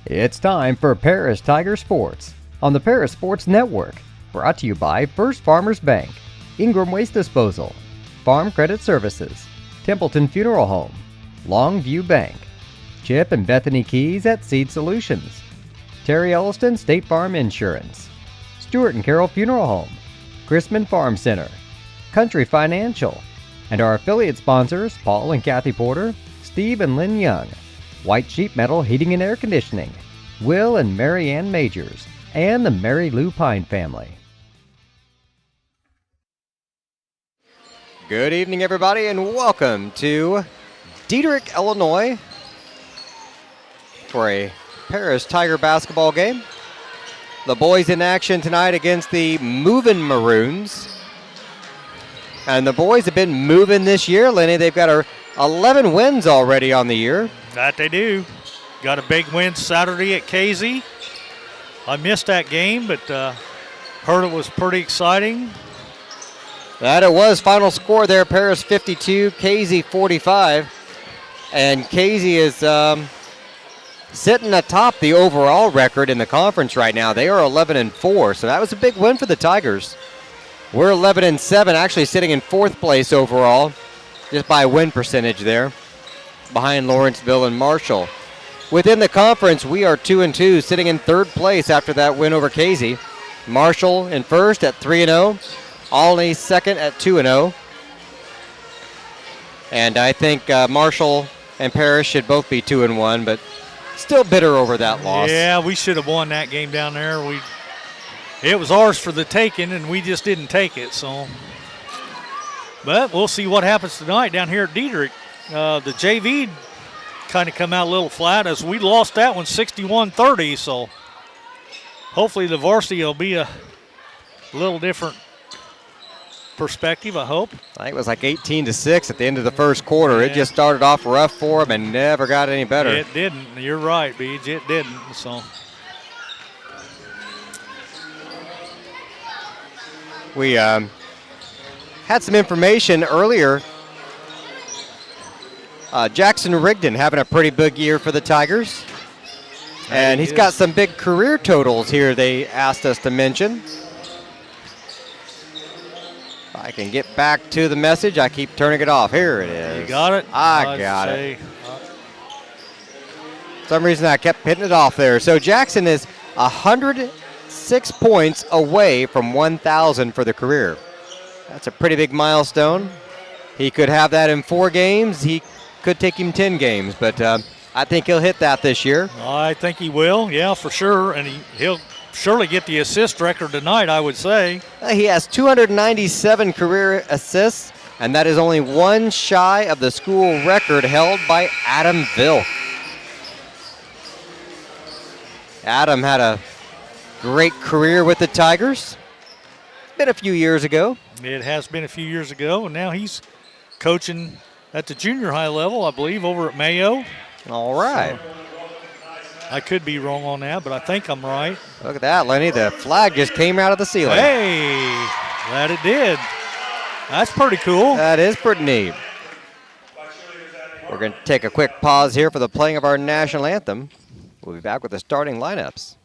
It's time for Paris Tiger Sports on the Paris Sports Network, brought to you by First Farmers Bank, Ingram Waste Disposal, Farm Credit Services, Templeton Funeral Home, Longview Bank, Chip and Bethany Keys at Seed Solutions, Terry Elliston State Farm Insurance, Stuart and Carroll Funeral Home, Chrisman Farm Center, Country Financial, and our affiliate sponsors Paul and Kathy Porter, Steve and Lynn Young, White Sheep Metal Heating and Air Conditioning, Will and Mary Ann Majors, and the Mary Lou Pine family. Good evening, everybody, and welcome to Dieterich, Illinois for a Paris Tiger basketball game. The boys in action tonight against the Movin Maroons. And the boys have been moving this year, Lenny. They've got 11 wins already on the year. That they do. Got a big win Saturday at KZ. I missed that game, but heard it was pretty exciting. That it was. Final score there, Paris 52, KZ 45. And KZ is sitting atop the overall record in the conference right now. They are 11-4, so that was a big win for the Tigers. We're 11-7, actually sitting in fourth place overall, just by a win percentage there, behind Lawrenceville and Marshall. Within the conference, we are 2-2, sitting in third place after that win over KZ. Marshall in first at 3-0, Olney second at 2-0. And I think Marshall and Paris should both be 2-1, but still bitter over that loss. Yeah, we should have won that game down there. It was ours for the taking, and we just didn't take it. So, but we'll see what happens tonight down here at Dieterich. The JV kind of come out a little flat as we lost that one 61-30. So hopefully the varsity will be a little different perspective, I hope. I think it was like 18-6 at the end of the first quarter. Yeah. It just started off rough for them and never got any better. It didn't. You're right, Beej. It didn't. So we had some information earlier. Jackson Rigdon having a pretty big year for the Tigers. And he's got some big career totals here they asked us to mention. If I can get back to the message, I keep turning it off. Here it is. you got it? I got it. For some reason I kept hitting it off there. So Jackson is 106 points away from 1,000 for the career. That's a pretty big milestone. He could have that in 4 games. He could take him 10 games, but I think he'll hit that this year. I think he will, yeah, for sure. And he'll surely get the assist record tonight, I would say. He has 297 career assists, and that is only one shy of the school record held by Adam Vilk. Adam had a great career with the Tigers. Been a few years ago. It has been a few years ago, and now he's coaching at the junior high level, I believe, over at Mayo. All right. So, I could be wrong on that, but I think I'm right. Look at that, Lenny. The flag just came out of the ceiling. Hey, glad it did. That's pretty cool. That is pretty neat. We're going to take a quick pause here for the playing of our national anthem. We'll be back with the starting lineups.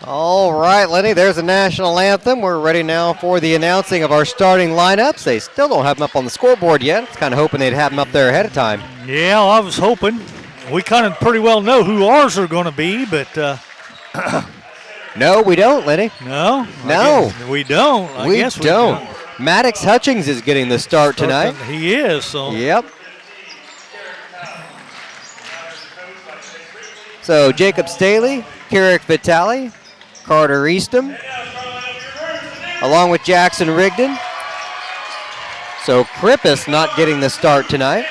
All right, Lenny, there's the national anthem. We're ready now for the announcing of our starting lineups. They still don't have them up on the scoreboard yet. I was kind of hoping they'd have them up there ahead of time. Yeah, I was hoping. We kind of pretty well know who ours are going to be, but... No, we don't, Lenny. No? No. We don't. I guess we don't. Maddox Hutchings is getting the start tonight. He is, so... Yep. So, Jacob Staley, Carrick Vitale, Carter Eastham, along with Jackson Rigdon. So, Krippus not getting the start tonight.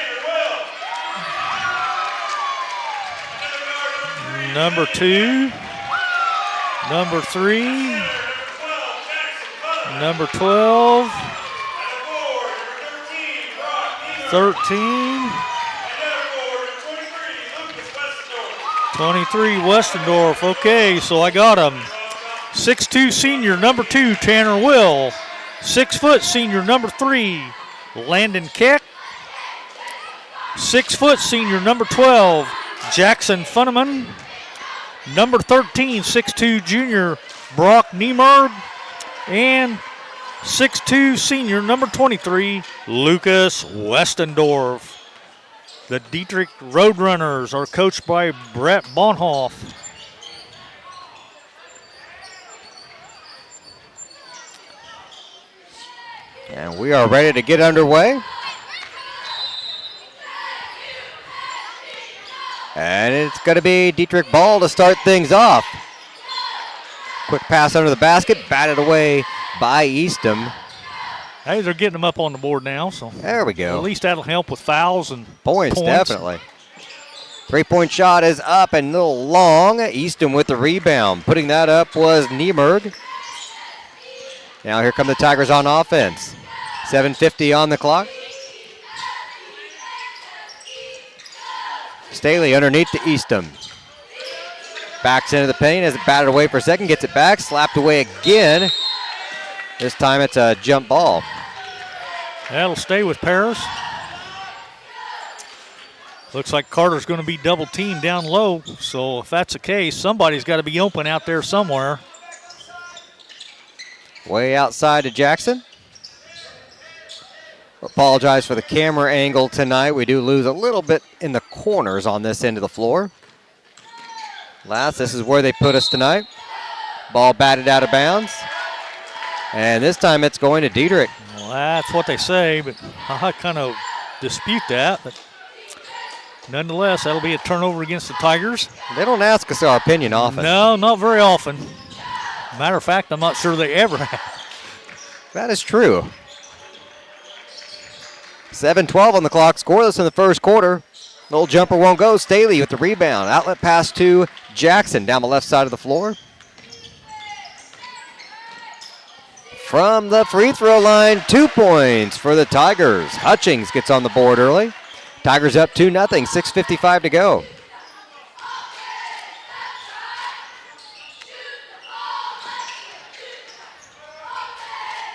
Number 2, number 3, number 12, 13, 23, Westendorf. Okay, so I got him. 6'2" senior, number 2, Tanner Will. 6 foot senior, number 3, Landon Keck. 6 foot senior, number 12, Jackson Funneman. Number 13, 6'2" junior, Brock Niemerg. And 6'2" senior, number 23, Lucas Westendorf. The Dieterich Roadrunners are coached by Brett Bonhoff. And we are ready to get underway. And it's going to be Dieterich ball to start things off. Quick pass under the basket, batted away by Eastham. Hey, they're getting them up on the board now, so there we go. At least that'll help with fouls and points. Definitely. 3-point shot is up and a little long. Eastham with the rebound. Putting that up was Niemerg. Now here come the Tigers on offense. 7:50 on the clock. Staley underneath to Eastham. Backs into the paint, has it batted away for a second, gets it back, slapped away again. This time it's a jump ball. That'll stay with Paris. Looks like Carter's going to be double teamed down low, so if that's the case, somebody's got to be open out there somewhere. Way outside to Jackson. Apologize for the camera angle tonight. We do lose a little bit in the corners on this end of the floor. This is where they put us tonight. Ball batted out of bounds. And this time it's going to Dieterich. Well, that's what they say, but I kind of dispute that. But nonetheless, that'll be a turnover against the Tigers. They don't ask us our opinion often. No, not very often. Matter of fact, I'm not sure they ever have. That is true. 7:12 on the clock. Scoreless in the first quarter. Little jumper won't go. Staley with the rebound. Outlet pass to Jackson down the left side of the floor. From the free throw line, 2 points for the Tigers. Hutchings gets on the board early. Tigers up 2-0, 6:55 to go.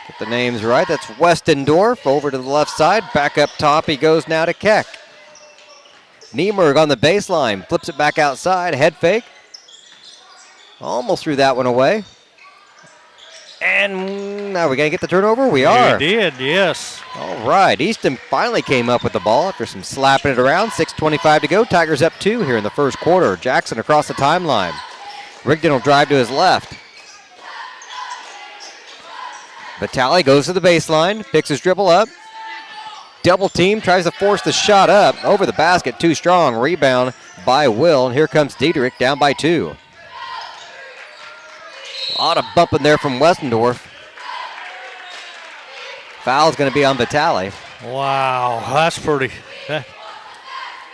Get the names right. That's Westendorf over to the left side. Back up top, he goes now to Keck. Niemerg on the baseline, flips it back outside, head fake. Almost threw that one away. And now we're going to get the turnover? We are. We did, yes. All right, Eastham finally came up with the ball after some slapping it around. 6:25 to go. Tigers up 2 here in the first quarter. Jackson across the timeline. Rigdon will drive to his left. Vitale goes to the baseline, picks his dribble up. Double team, tries to force the shot up. Over the basket, too strong. Rebound by Will, and here comes Dieterich down by 2. A lot of bumping there from Westendorf. Foul's going to be on Vitale. Wow, that's pretty.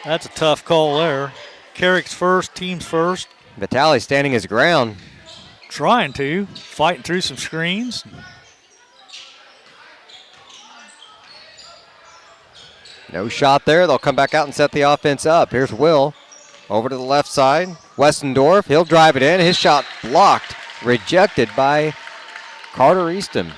That's a tough call there. Carrick's first, team's first. Vitale standing his ground. Trying to, fighting through some screens. No shot there. They'll come back out and set the offense up. Here's Will over to the left side. Westendorf, he'll drive it in. His shot blocked. Rejected by Carter Eastham.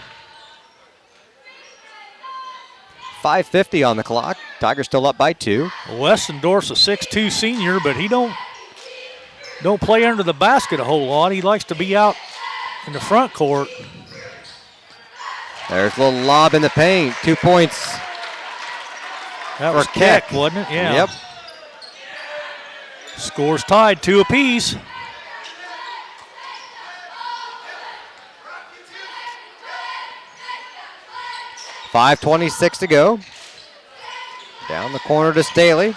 5:50 on the clock. Tigers still up by 2. Westendorf's a 6'2" senior, but he don't don't play under the basket a whole lot. He likes to be out in the front court. There's a little lob in the paint. 2 points. That was Keck, wasn't it? Yeah. Yep. Scores tied, 2 apiece. .5:26 to go. Down the corner to Staley.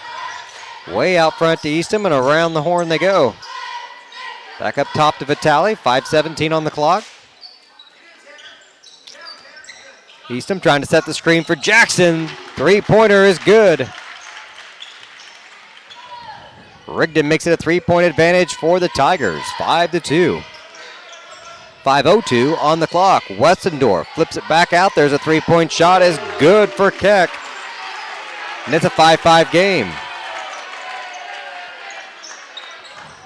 Way out front to Eastham, and around the horn they go. Back up top to Vitale. 5:17 on the clock. Eastham trying to set the screen for Jackson. Three-pointer is good. Rigdon makes it a 3-point advantage for the Tigers. 5-2. 5:02 on the clock. Westendorf flips it back out. There's a 3-point shot. Is good for Keck. And it's a 5-5 game.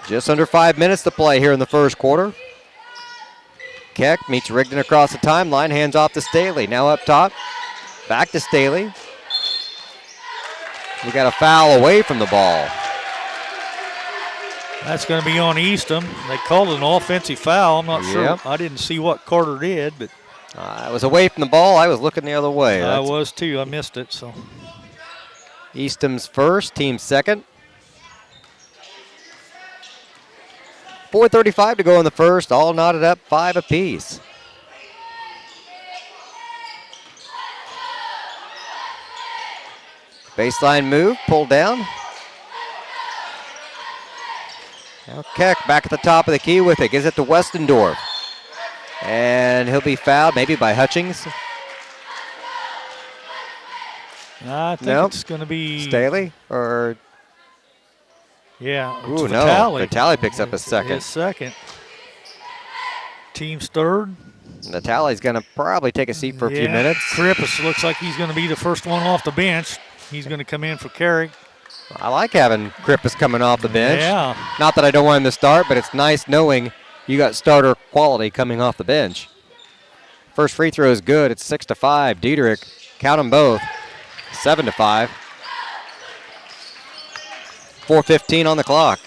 Just under 5 minutes to play here in the first quarter. Keck meets Rigdon across the timeline. Hands off to Staley. Now up top. Back to Staley. We got a foul away from the ball. That's going to be on Eastham. They called it an offensive foul. I'm not Yep. sure. I didn't see what Carter did, but It was away from the ball. I was looking the other way. I was too. I missed it. So Eastham's first, team second. 4:35 to go in the first. All knotted up, 5 apiece. Baseline move, pulled down. Now Keck back at the top of the key with it. Gives it to Westendorf. And he'll be fouled maybe by Hutchings. I think it's going to be Staley or... Yeah. Ooh, no. Vitale. Vitale picks up his second. His second. Team's third. Vitale's going to probably take a seat for a few minutes. Krippus looks like he's going to be the first one off the bench. He's going to come in for Carrick. I like having Krippus coming off the bench. Yeah. Not that I don't want him to start, but it's nice knowing you got starter quality coming off the bench. First free throw is good. It's 6-5. Dieterich, count them both. 7-5. 4:15 on the clock.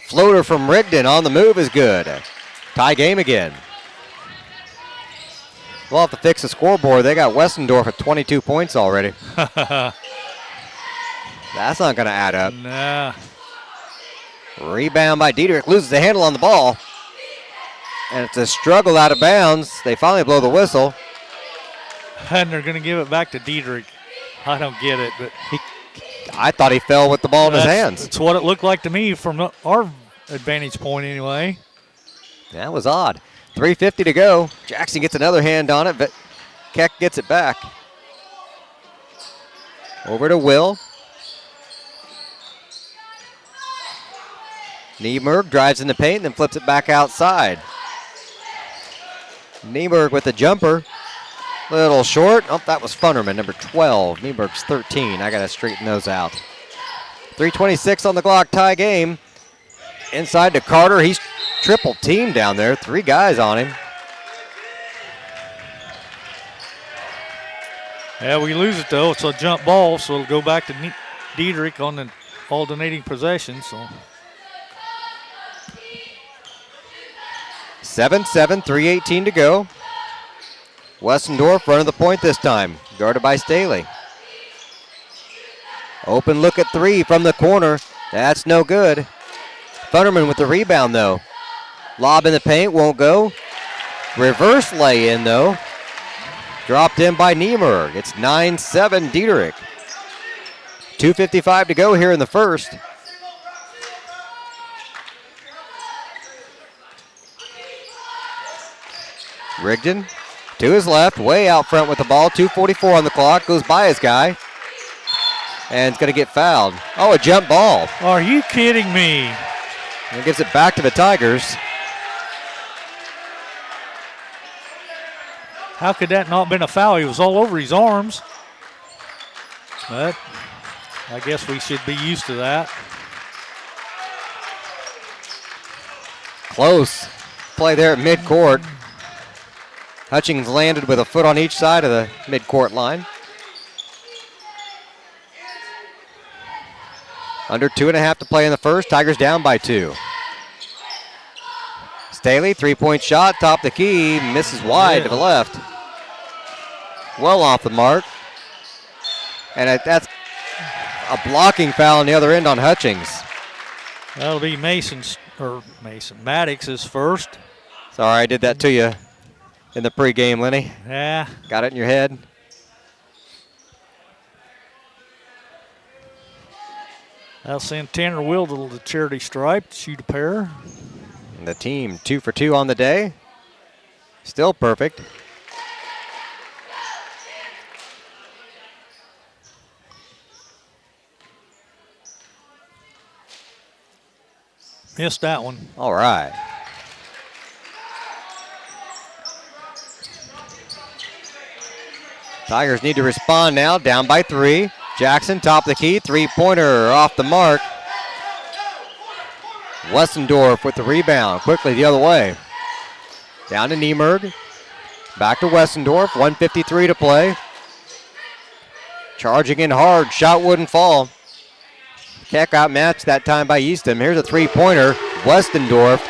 Floater from Rigdon on the move is good. Tie game again. We'll have to fix the scoreboard. They got Westendorf at 22 points already. That's not going to add up. Nah. Rebound by Dieterich. Loses the handle on the ball. And it's a struggle out of bounds. They finally blow the whistle. And they're going to give it back to Dieterich. I don't get it, but I thought he fell with the ball in his hands. That's what it looked like to me from our advantage point anyway. That was odd. 3:50 to go. Jackson gets another hand on it, but Keck gets it back. Over to Will. Nieberg drives in the paint and then flips it back outside. Nieberg with the jumper. Little short. Oh, that was Funnerman, number 12. Nieberg's 13. I got to straighten those out. 3:26 on the clock, tie game. Inside to Carter. He's triple teamed down there. 3 guys on him. Yeah, we lose it though. It's a jump ball, so it'll go back to Dieterich on the alternating possession. So 7-7, 3:18 to go. Westendorf front of the point this time, guarded by Staley. Open look at 3 from the corner. That's no good. Funnerman with the rebound though. Lob in the paint, won't go. Reverse lay in though. Dropped in by Niemerg. It's 9-7 Dieterich. 2:55 to go here in the first. Rigdon to his left, way out front with the ball. 2:44 on the clock, goes by his guy. And it's going to get fouled. Oh, a jump ball. Are you kidding me? And gives it back to the Tigers. How could that not have been a foul? He was all over his arms. But I guess we should be used to that. Close play there at midcourt. Hutchings landed with a foot on each side of the midcourt line. Under 2.5 to play in the first. Tigers down by 2. Staley, three-point shot, top the key, misses wide to the left. Well off the mark. And that's a blocking foul on the other end on Hutchings. That'll be Maddox's first. Sorry, I did that to you in the pregame, Lenny. Yeah. Got it in your head? That'll send Tanner Will to the charity stripe to shoot a pair. And the team 2 for 2 on the day. Still perfect. Missed that one. All right. Tigers need to respond now, down by 3. Jackson, top of the key, three-pointer off the mark. Westendorf with the rebound, quickly the other way. Down to Niemerg. Back to Westendorf, 1:53 to play. Charging in hard, shot wouldn't fall. Keck outmatched that time by Eastham. Here's a three-pointer, Westendorf.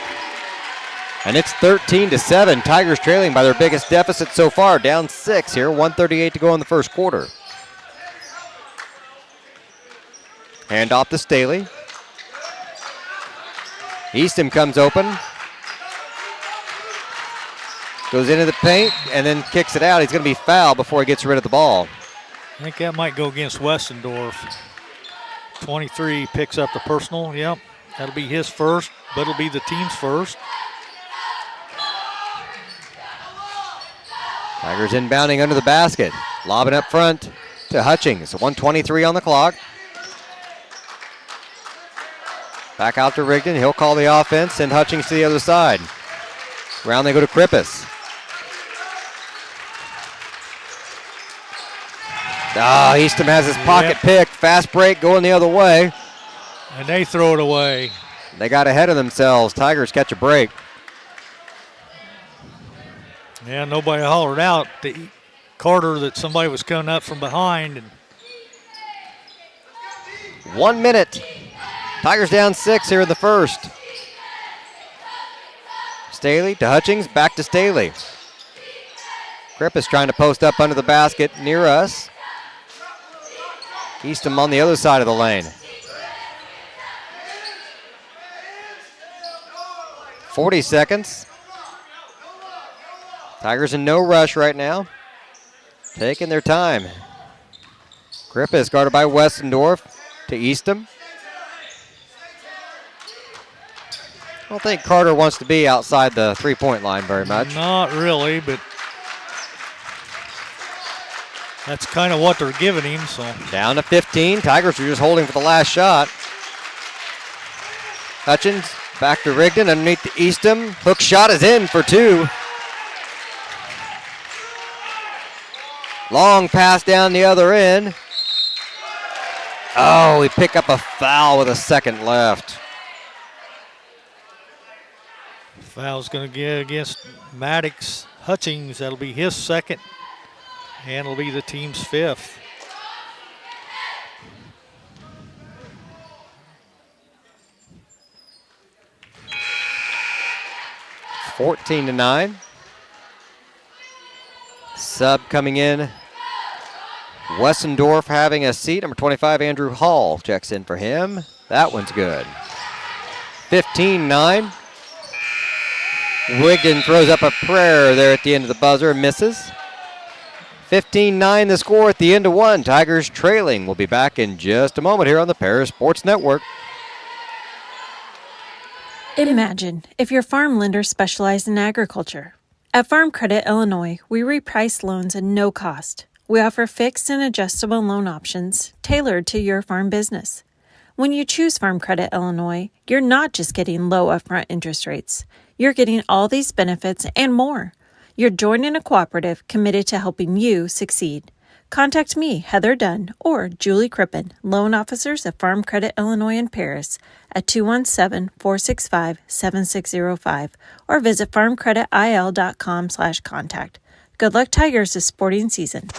And it's 13-7. Tigers trailing by their biggest deficit so far, down 6 here, 1:38 to go in the first quarter. Hand off to Staley. Eastham comes open. Goes into the paint and then kicks it out. He's going to be fouled before he gets rid of the ball. I think that might go against Westendorf. 23 picks up the personal. Yep, that'll be his first, but it'll be the team's first. Tigers inbounding under the basket. Lobbing up front to Hutchings. 1:23 on the clock. Back out to Rigdon. He'll call the offense, send Hutchings to the other side. Around they go to Krippus. Eastham has his pocket pick. Fast break going the other way. And they throw it away. They got ahead of themselves. Tigers catch a break. Yeah, nobody hollered out to Carter that somebody was coming up from behind. And 1 minute. Tigers down 6 here in the first. Staley to Hutchings, back to Staley. Krippus trying to post up under the basket near us. Eastham on the other side of the lane. 40 seconds. Tigers in no rush right now. Taking their time. Krippus guarded by Westendorf to Eastham. I don't think Carter wants to be outside the three-point line very much. Not really, but that's kind of what they're giving him. So down to 15. Tigers are just holding for the last shot. Hutchins back to Rigdon underneath to Eastham. Hook shot is in for 2. Long pass down the other end. Oh, we pick up a foul with a second left. Foul's going to get against Maddox Hutchings. That'll be his second, and it'll be the team's 5th. (14-9). Sub coming in. Westendorf having a seat. Number 25, Andrew Hall checks in for him. That one's good. 15-9. Wigden throws up a prayer there at the end of the buzzer and misses. 15-9 the score at the end of 1. Tigers trailing. We'll be back in just a moment here on the Paris Sports Network. Imagine if your farm lender specialized in agriculture. At Farm Credit Illinois, we reprice loans at no cost. We offer fixed and adjustable loan options tailored to your farm business. When you choose Farm Credit Illinois, you're not just getting low upfront interest rates. You're getting all these benefits and more. You're joining a cooperative committed to helping you succeed. Contact me, Heather Dunn, or Julie Crippen, loan officers at Farm Credit Illinois in Paris at 217-465-7605 or visit farmcreditil.com/contact. Good luck, Tigers, this sporting season.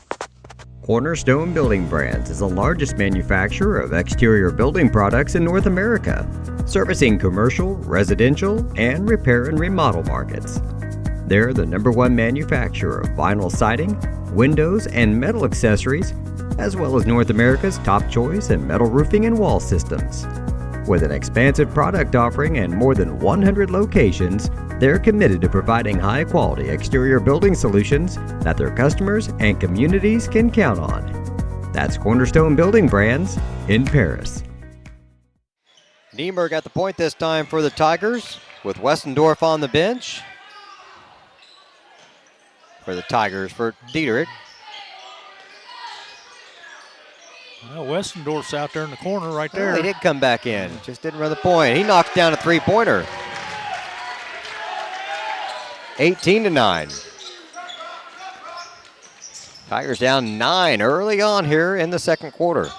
Cornerstone Building Brands is the largest manufacturer of exterior building products in North America, servicing commercial, residential, and repair and remodel markets. They're the #1 manufacturer of vinyl siding, windows, and metal accessories, as well as North America's top choice in metal roofing and wall systems. With an expansive product offering and more than 100 locations, they're committed to providing high-quality exterior building solutions that their customers and communities can count on. That's Cornerstone Building Brands in Paris. Niemer got the point this time for the Tigers, with Westendorf on the bench. For the Tigers, for Dieterich. Well, Westendorf's out there in the corner right there. Well, he did come back in, just didn't run the point. He knocked down a three-pointer. 18-9. Tigers down 9 early on here in the second quarter.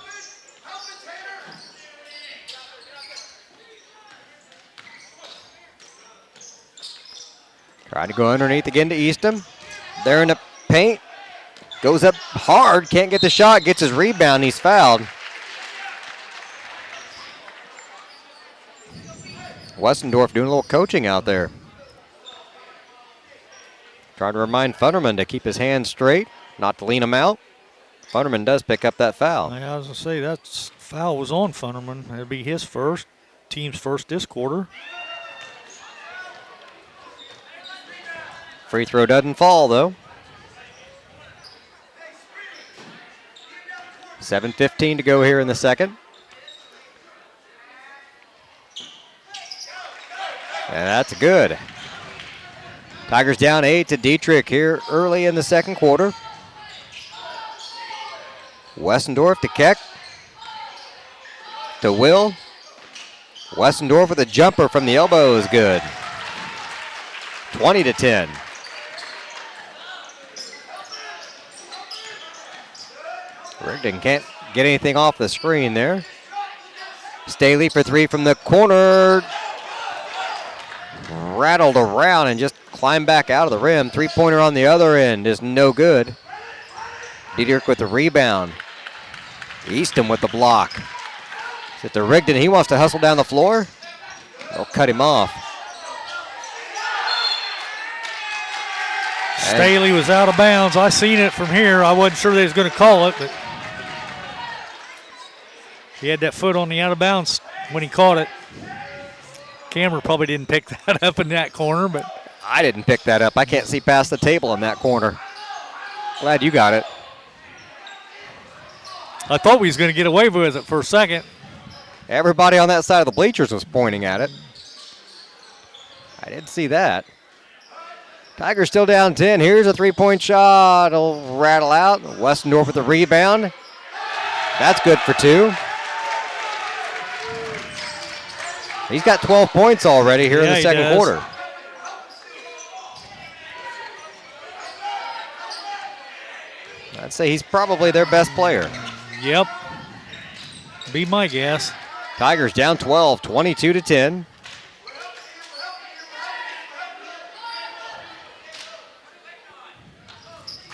Trying to go underneath again to Eastham. There in the paint. Goes up hard, can't get the shot, gets his rebound, he's fouled. Westendorf doing a little coaching out there. Trying to remind Funderman to keep his hands straight, not to lean him out. Funderman does pick up that foul. Yeah, I was going to say, that foul was on Funderman. That'd be his first, team's first this quarter. Free throw doesn't fall, though. 7:15 to go here in the second. And that's good. Tigers down 8 to Dieterich here early in the second quarter. Westendorf to Keck. To Will. Westendorf with a jumper from the elbow is good. 20-10. Rigdon can't get anything off the screen there. Staley for three from the corner. Rattled around and just climbed back out of the rim. Three-pointer on the other end is no good. Dieterich with the rebound. Eastham with the block. Is it to Rigdon? He wants to hustle down the floor. They'll cut him off. Staley was out of bounds. I seen it from here. I wasn't sure they was going to call it, but he had that foot on the out of bounds when he caught it. Camera probably didn't pick that up in that corner, but I didn't pick that up. I can't see past the table in that corner. Glad you got it. I thought we was going to get away with it for a second. Everybody on that side of the bleachers was pointing at it. I didn't see that. Tigers still down 10. Here's a three-point shot. It'll rattle out. Westendorf with the rebound. That's good for 2. He's got 12 points already here in the second quarter. I'd say he's probably their best player. Yep. Be my guess. Tigers down 12, 22-10.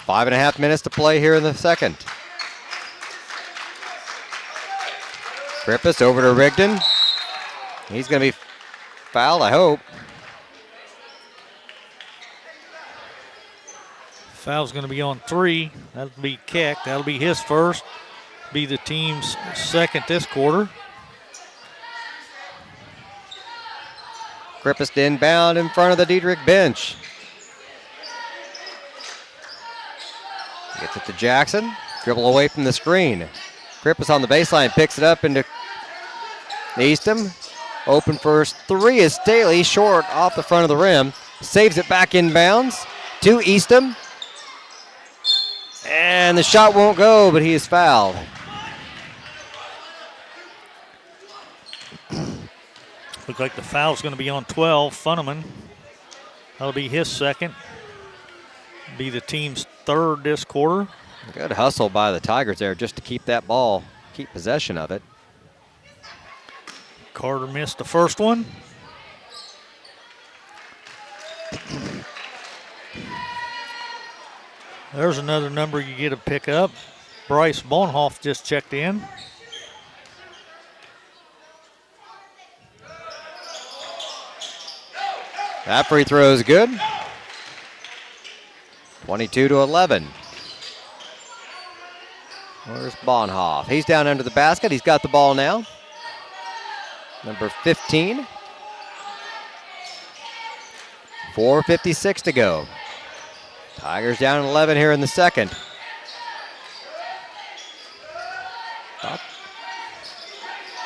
Five and a half minutes to play here in the second. Krippus over to Rigdon. He's going to be fouled, I hope. Foul's going to be on 3. That'll be Keck. That'll be his first. Be the team's second this quarter. Krippus to inbound in front of the Dieterich bench. Gets it to Jackson. Dribble away from the screen. Krippus on the baseline picks it up into Eastham. Open for 3 is Staley, short off the front of the rim. Saves it back inbounds to Eastham. And the shot won't go, but he is fouled. Looks like the foul's going to be on 12, Funneman. That'll be his second. Be the team's third this quarter. Good hustle by the Tigers there just to keep that ball, keep possession of it. Carter missed the first one. There's another number you get to pick up. Bryce Bonhoff just checked in. That free throw is good. 22-11. Where's Bonhoff? He's down under the basket. He's got the ball now. Number 15. 4:56 to go. Tigers down 11 here in the second.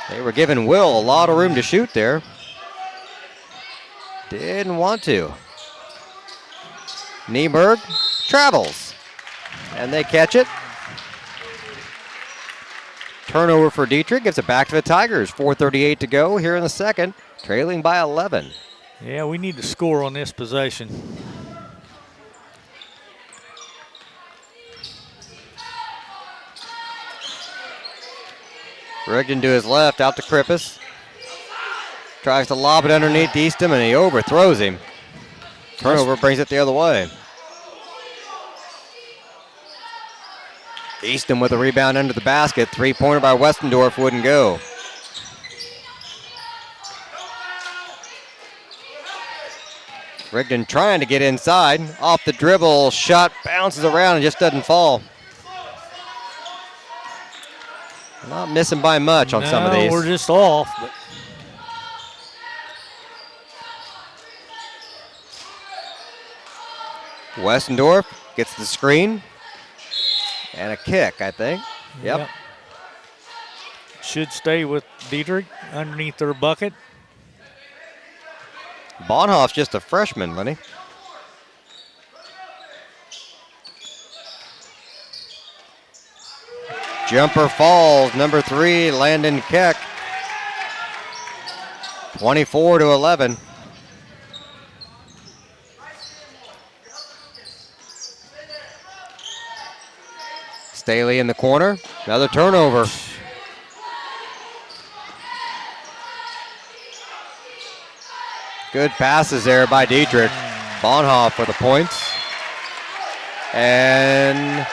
They were giving Will a lot of room to shoot there. Didn't want to. Nieberg travels. And they catch it. Turnover for Dieterich. Gives it back to the Tigers. 4:38 to go here in the second. Trailing by 11. Yeah, we need to score on this possession. Rigdon to his left, out to Krippus. Tries to lob it underneath Eastham, and he overthrows him. Turnover brings it the other way. Eastham with a rebound under the basket. Three-pointer by Westendorf wouldn't go. Rigdon trying to get inside. Off the dribble, shot bounces around and just doesn't fall. Not missing by much on some of these. We're just off. But Westendorf gets the screen. And a kick, I think. Yep. Should stay with Dieterich underneath their bucket. Bonhoff's just a freshman, Lenny. Jumper falls, number 3, Landon Keck. 24-11. Staley in the corner, another turnover. Good passes there by Dieterich. Bonhoff for the points. And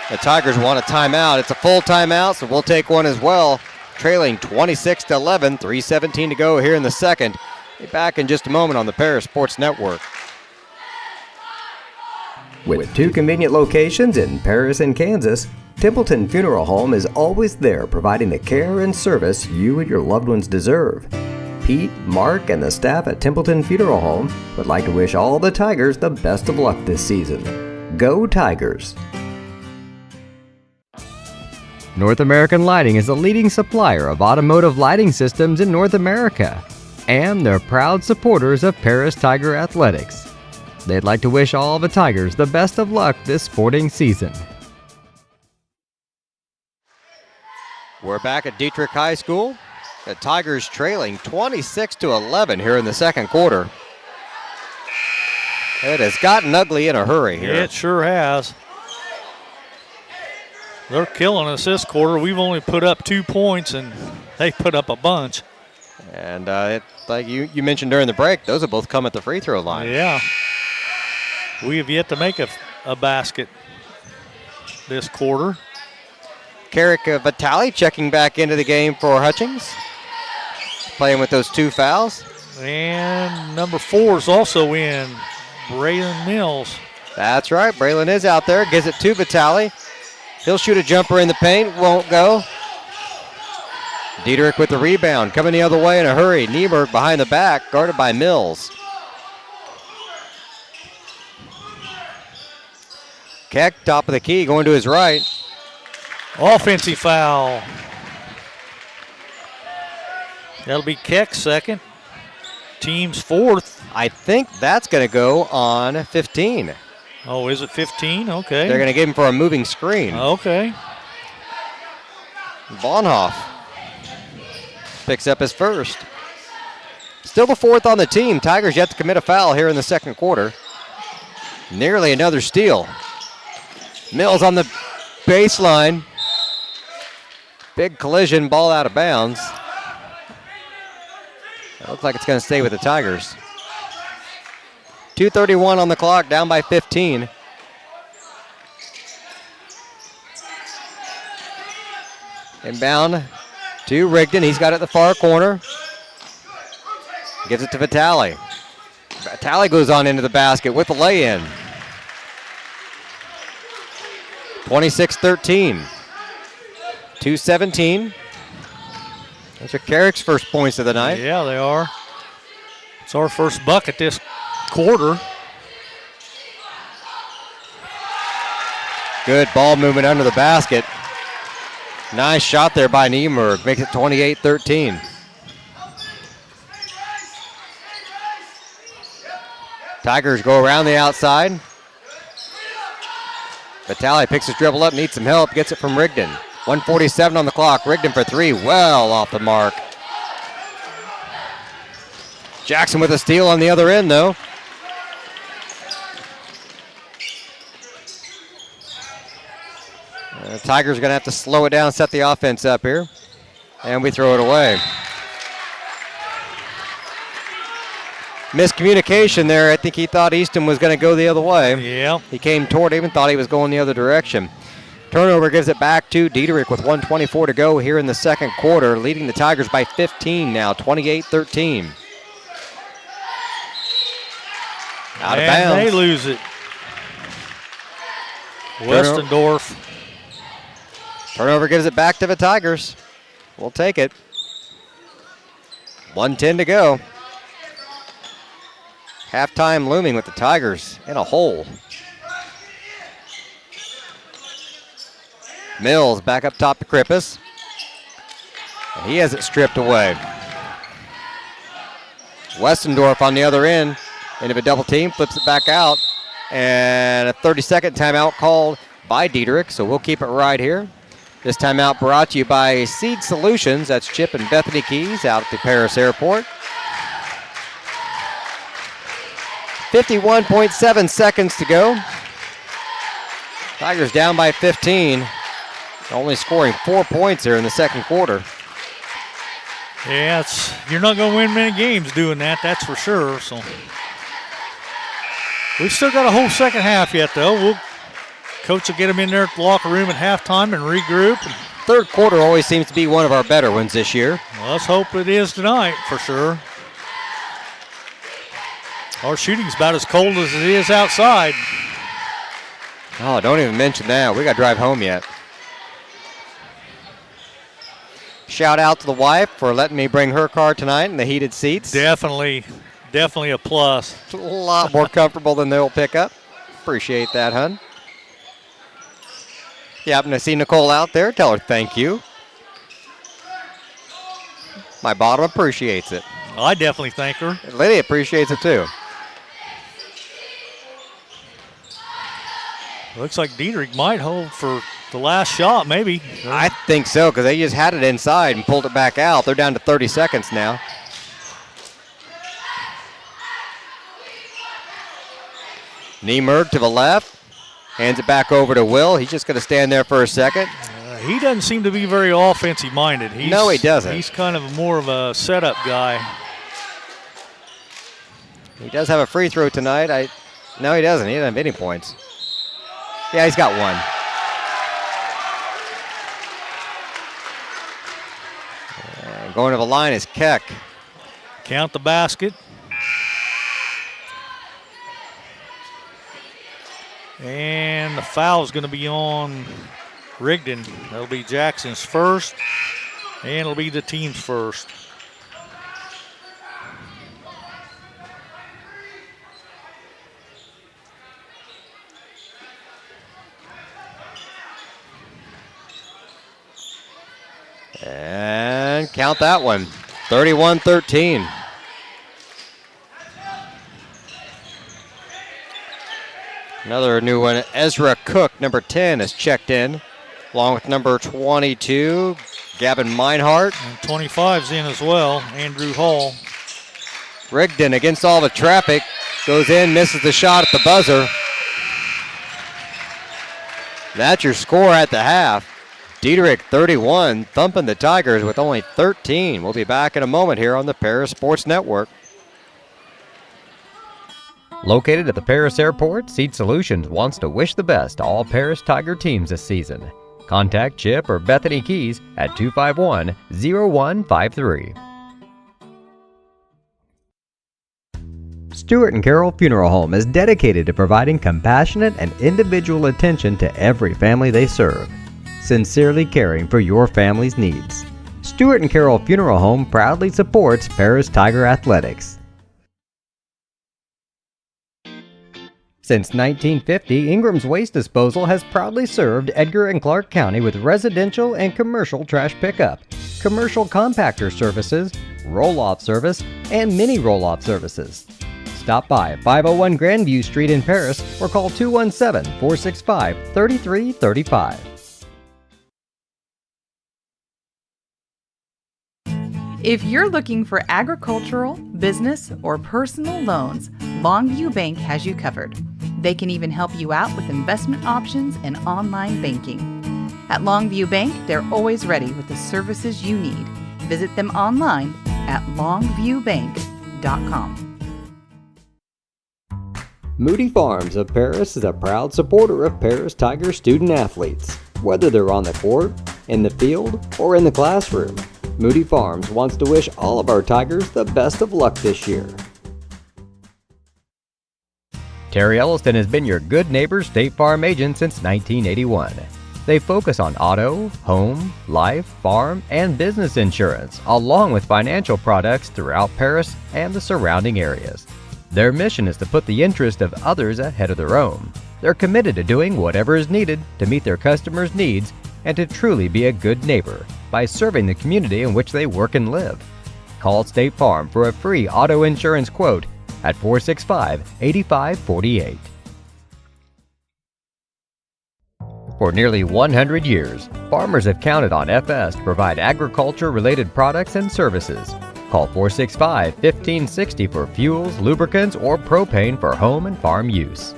the Tigers want a timeout. It's a full timeout, so we'll take one as well. Trailing 26-11, 3:17 to go here in the second. Be back in just a moment on the Paris Sports Network. With 2 convenient locations in Paris and Kansas, Templeton Funeral Home is always there providing the care and service you and your loved ones deserve. Pete, Mark, and the staff at Templeton Funeral Home would like to wish all the Tigers the best of luck this season. Go Tigers! North American Lighting is a leading supplier of automotive lighting systems in North America, and they're proud supporters of Paris Tiger Athletics. They'd like to wish all the Tigers the best of luck this sporting season. We're back at Dieterich High School. The Tigers trailing 26-11 here in the second quarter. It has gotten ugly in a hurry here. It sure has. They're killing us this quarter. We've only put up 2 points, and they put up a bunch. And like you mentioned during the break, those have both come at the free throw line. Yeah. We have yet to make a basket this quarter. Carrick Vitale checking back into the game for Hutchings. Playing with those 2 fouls. And number 4 is also in, Braylon Mills. That's right, Braylon is out there, gives it to Vitale. He'll shoot a jumper in the paint, won't go. Dieterich with the rebound, coming the other way in a hurry. Nieberg behind the back, guarded by Mills. Keck, top of the key, going to his right. Offensive foul. That'll be Keck's second. Team's 4th. I think that's going to go on 15. Oh, is it 15? Okay. They're going to give him for a moving screen. Okay. Bonhoff picks up his first. Still the 4th on the team. Tigers yet to commit a foul here in the second quarter. Nearly another steal. Mills on the baseline. Big collision, ball out of bounds. It looks like it's going to stay with the Tigers. 2:31 on the clock, down by 15. Inbound to Rigdon. He's got it at the far corner. Gives it to Vitale. Vitale goes on into the basket with the lay-in. 26-13. 2:17. Those are Carrick's first points of the night. Yeah, they are. It's our first bucket this quarter. Good ball movement under the basket. Nice shot there by Niemerg. Makes it 28-13. Tigers go around the outside. Vitale picks his dribble up, needs some help, gets it from Rigdon. 1:47 on the clock. Rigdon for three, well off the mark. Jackson with a steal on the other end, though. The Tigers are going to have to slow it down, set the offense up here. And we throw it away. Miscommunication there. I think he thought Easton was going to go the other way. Yeah. He came toward him and thought he was going the other direction. Turnover gives it back to Dieterich with 1:24 to go here in the second quarter, leading the Tigers by 15 now, 28-13. Out of bounds. And they lose it. Westendorf. Turnover gives it back to the Tigers. We'll take it. 1:10 to go. Halftime looming with the Tigers in a hole. Mills back up top to Krippus. And he has it stripped away. Westendorf on the other end. Into a double team, flips it back out. And a 30-second timeout called by Dieterich, so we'll keep it right here. This timeout brought to you by Seed Solutions. That's Chip and Bethany Keys out at the Paris Airport. 51.7 seconds to go. Tigers down by 15. Only scoring 4 points here in the second quarter. Yeah, you're not going to win many games doing that, that's for sure. So we've still got a whole second half yet, though. Coach will get them in there at the locker room at halftime and regroup. Third quarter always seems to be one of our better ones this year. Well, let's hope it is tonight for sure. Our shooting's about as cold as it is outside. Oh, don't even mention that. We got to drive home yet. Shout out to the wife for letting me bring her car tonight in the heated seats. Definitely a plus. It's a lot more comfortable than the old pickup. Appreciate that, hun. If you happen to see Nicole out there, tell her thank you. My bottom appreciates it. Well, I definitely thank her. Lydia appreciates it too. Looks like Dieterich might hold for the last shot, maybe. I think so, because they just had it inside and pulled it back out. They're down to 30 seconds now. Niemerg to the left. Hands it back over to Will. He's just going to stand there for a second. He doesn't seem to be very offensive minded. No, he doesn't. He's kind of more of a setup guy. He does have a free throw tonight. No, he doesn't. He doesn't have any points. Yeah, he's got one. And going to the line is Keck. Count the basket. And the foul is going to be on Rigdon. That'll be Jackson's first, and it'll be the team's first. And count that one. 31-13. Another new one. Ezra Cook, number 10, is checked in, along with number 22, Gavin Meinhardt. And 25's in as well, Andrew Hall. Rigdon against all the traffic. Goes in, misses the shot at the buzzer. That's your score at the half. Dieterich, 31, thumping the Tigers with only 13. We'll be back in a moment here on the Paris Sports Network. Located at the Paris Airport, Seed Solutions wants to wish the best to all Paris Tiger teams this season. Contact Chip or Bethany Keys at 251-0153. Stuart and Carol Funeral Home is dedicated to providing compassionate and individual attention to every family they serve, sincerely caring for your family's needs. Stuart and Carol Funeral Home proudly supports Paris Tiger Athletics. Since 1950, Ingram's Waste Disposal has proudly served Edgar and Clark County with residential and commercial trash pickup, commercial compactor services, roll-off service, and mini roll-off services. Stop by 501 Grandview Street in Paris or call 217-465-3335. If you're looking for agricultural, business, or personal loans, Longview Bank has you covered. They can even help you out with investment options and online banking. At Longview Bank, they're always ready with the services you need. Visit them online at longviewbank.com. Moody Farms of Paris is a proud supporter of Paris Tiger student athletes. Whether they're on the court, in the field, or in the classroom, Moody Farms wants to wish all of our Tigers the best of luck this year. Terry Elliston has been your good neighbor State Farm agent since 1981. They focus on auto, home, life, farm, and business insurance, along with financial products throughout Paris and the surrounding areas. Their mission is to put the interest of others ahead of their own. They're committed to doing whatever is needed to meet their customers' needs and to truly be a good neighbor by serving the community in which they work and live. Call State Farm for a free auto insurance quote at 465-8548. For nearly 100 years, farmers have counted on FS to provide agriculture-related products and services. Call 465-1560 for fuels, lubricants, or propane for home and farm use.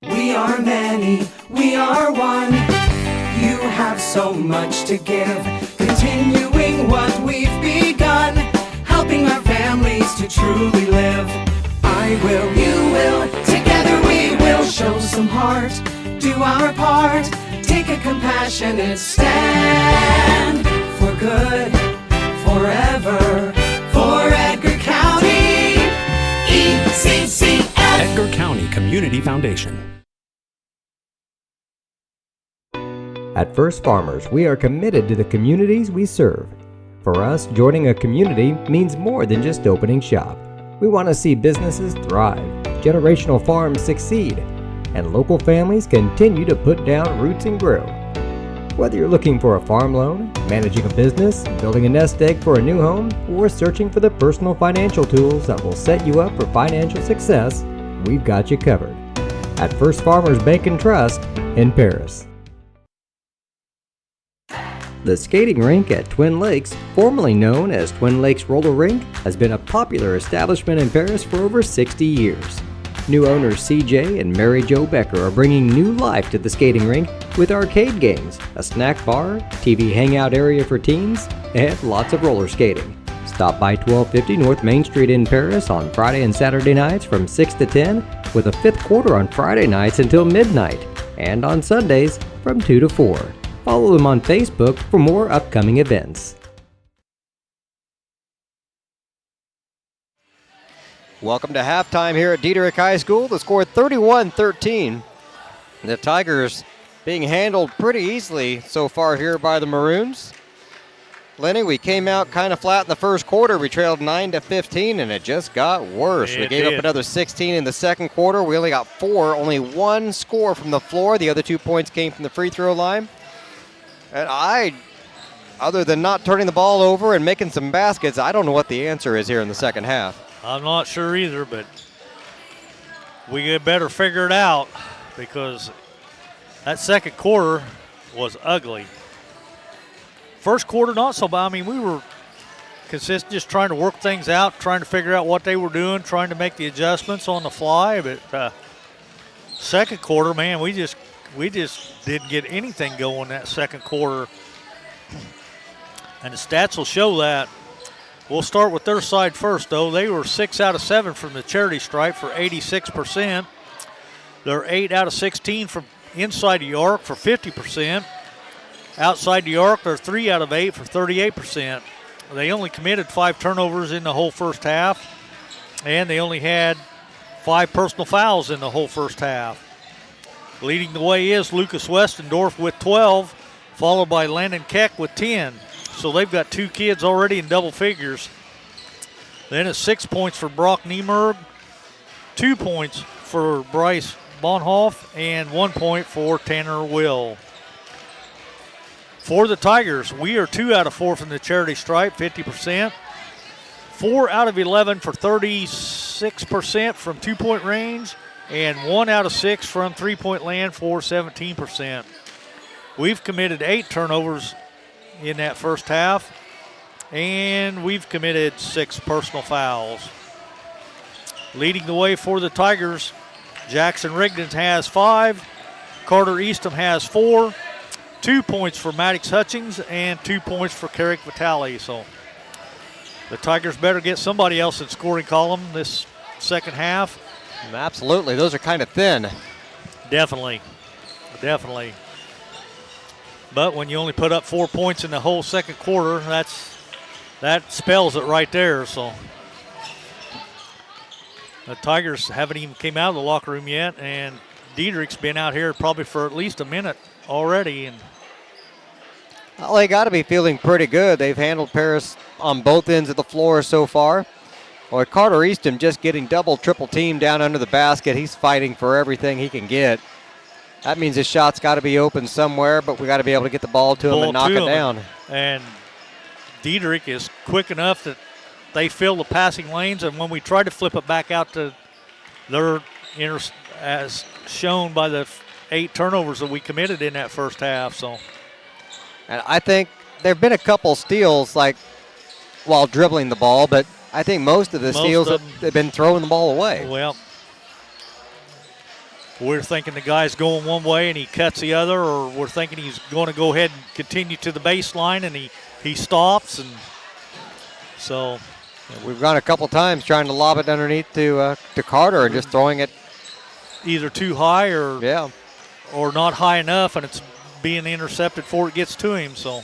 We are many, we are one. You have so much to give, continuing what we've begun, helping our families to truly live. I will, you will, together we will show some heart, do our part, take a compassionate stand for good, forever, for Edgar County, ECCF. Edgar County Community Foundation. At First Farmers, we are committed to the communities we serve. For us, joining a community means more than just opening shop. We want to see businesses thrive, generational farms succeed, and local families continue to put down roots and grow. Whether you're looking for a farm loan, managing a business, building a nest egg for a new home, or searching for the personal financial tools that will set you up for financial success, we've got you covered. At First Farmers Bank and Trust in Paris. The skating rink at Twin Lakes, formerly known as Twin Lakes Roller Rink, has been a popular establishment in Paris for over 60 years. New owners CJ and Mary Jo Becker are bringing new life to the skating rink with arcade games, a snack bar, TV hangout area for teens, and lots of roller skating. Stop by 1250 North Main Street in Paris on Friday and Saturday nights from 6 to 10, with a fifth quarter on Friday nights until midnight, and on Sundays from 2 to 4. Follow them on Facebook for more upcoming events. Welcome to halftime here at Dieterich High School. The score 31-13. The Tigers being handled pretty easily so far here by the Maroons. Lenny, we came out kind of flat in the first quarter. We trailed 9-15, and it just got worse. We gave up another 16 in the second quarter. We only got 4, only 1 score from the floor. The other 2 points came from the free throw line. And other than not turning the ball over and making some baskets, I don't know what the answer is here in the second half. I'm not sure either, but we better figure it out because that second quarter was ugly. First quarter, not so bad. I mean, we were consistent, just trying to work things out, trying to figure out what they were doing, trying to make the adjustments on the fly. But second quarter, man, we just didn't get anything going that second quarter. And the stats will show that. We'll start with their side first, though. They were 6 out of 7 from the charity stripe for 86%. They're 8 out of 16 from inside the arc for 50%. Outside the arc, they're 3 out of 8 for 38%. They only committed 5 turnovers in the whole first half, and they only had 5 personal fouls in the whole first half. Leading the way is Lucas Westendorf with 12, followed by Landon Keck with 10. So they've got 2 kids already in double figures. Then it's 6 points for Brock Niemerg, 2 points for Bryce Bonhoff, and 1 point for Tanner Will. For the Tigers, we are 2 out of 4 from the charity stripe, 50%. 4 out of 11 for 36% from 2-point range, and 1 out of 6 from 3-point land for 17%. We've committed 8 turnovers in that first half, and we've committed 6 personal fouls. Leading the way for the Tigers, Jackson Rigdon has 5, Carter Eastham has 4, 2 points for Maddox Hutchings, and 2 points for Carrick Vitale. So the Tigers better get somebody else in scoring column this second half. Absolutely. Those are kind of thin. Definitely. But when you only put up 4 points in the whole second quarter, that spells it right there. So the Tigers haven't even came out of the locker room yet, and Dieterich's been out here probably for at least a minute already. And well, they got to be feeling pretty good. They've handled Paris on both ends of the floor so far. Well, Carter Eastham just getting double, triple teamed down under the basket. He's fighting for everything he can get. That means his shot's got to be open somewhere, but we got to be able to get the ball to him and knock it down. And Dieterich is quick enough that they fill the passing lanes, and when we try to flip it back out to their as shown by the 8 turnovers that we committed in that first half. So, and I think there have been a couple steals like while dribbling the ball, but I think most of the steals have been throwing the ball away. Well, we're thinking the guy's going one way and he cuts the other, or we're thinking he's going to go ahead and continue to the baseline and he stops. And so we've gone a couple times trying to lob it underneath to Carter and just throwing it either too high or not high enough, and it's being intercepted before it gets to him. So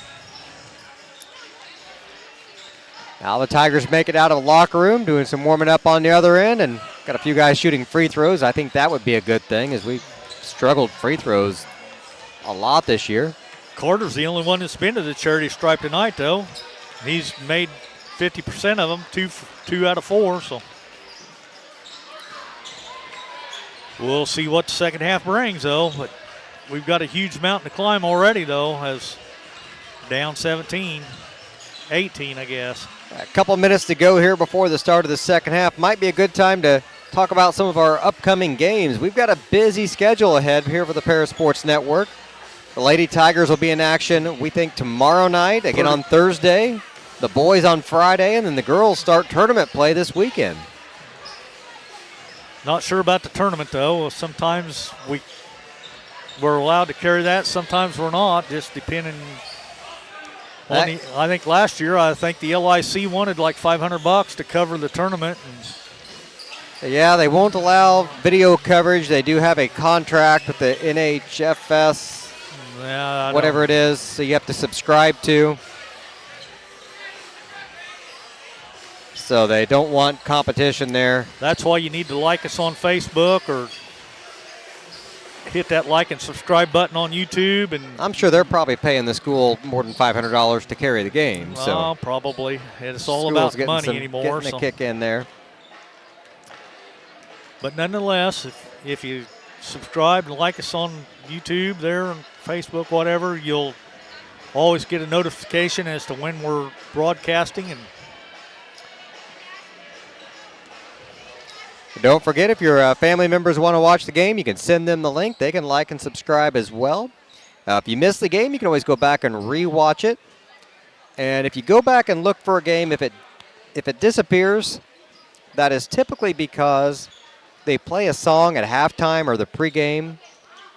now the Tigers make it out of the locker room, doing some warming up on the other end, and got a few guys shooting free throws. I think that would be a good thing, as we've struggled free throws a lot this year. Carter's the only one that's been to the charity stripe tonight, though. He's made 50% of them, two out of 4. So we'll see what the second half brings, though. But we've got a huge mountain to climb already, though, as down 17, 18, I guess. A couple minutes to go here before the start of the second half. Might be a good time to talk about some of our upcoming games. We've got a busy schedule ahead here for the Paris Sports Network. The Lady Tigers will be in action, we think, tomorrow night, again on Thursday. The boys on Friday, and then the girls start tournament play this weekend. Not sure about the tournament, though. Sometimes we're allowed to carry that, sometimes we're not, just depending. I think last year, the LIC wanted like $500 to cover the tournament. Yeah, they won't allow video coverage. They do have a contract with the NHFS, whatever it is, so you have to subscribe to. So they don't want competition there. That's why you need to like us on Facebook or hit that like and subscribe button on YouTube. And I'm sure they're probably paying the school more than $500 to carry the game. So probably. It's all about money anymore. Getting a kick in there. But nonetheless, if you subscribe and like us on YouTube there and Facebook, whatever, you'll always get a notification as to when we're broadcasting. And don't forget, if your family members want to watch the game, you can send them the link. They can like and subscribe as well. If you miss the game, you can always go back and re-watch it. And if you go back and look for a game, if it disappears, that is typically because they play a song at halftime or the pregame,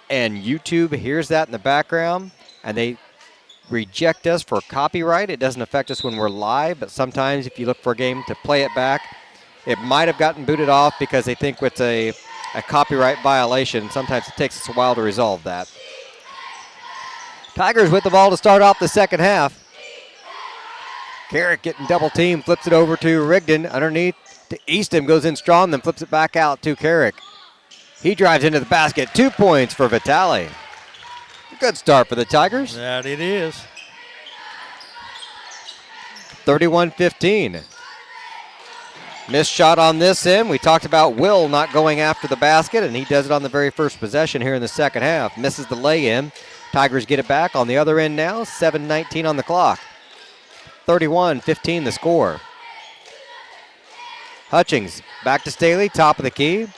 and YouTube hears that in the background, and they reject us for copyright. It doesn't affect us when we're live, but sometimes if you look for a game to play it back, it might have gotten booted off because they think it's a a copyright violation. Sometimes it takes us a while to resolve that. Tigers with the ball to start off the second half. Carrick getting double team, flips it over to Rigdon. Underneath to Easton, goes in strong, then flips it back out to Carrick. He drives into the basket. 2 points for Vitale. Good start for the Tigers. That it is. 31-15. Missed shot on this end. We talked about Will not going after the basket, and he does it on the very first possession here in the second half. Misses the lay-in. Tigers get it back on the other end now. 7:19 on the clock. 31-15 the score. Hutchings back to Staley, top of the key.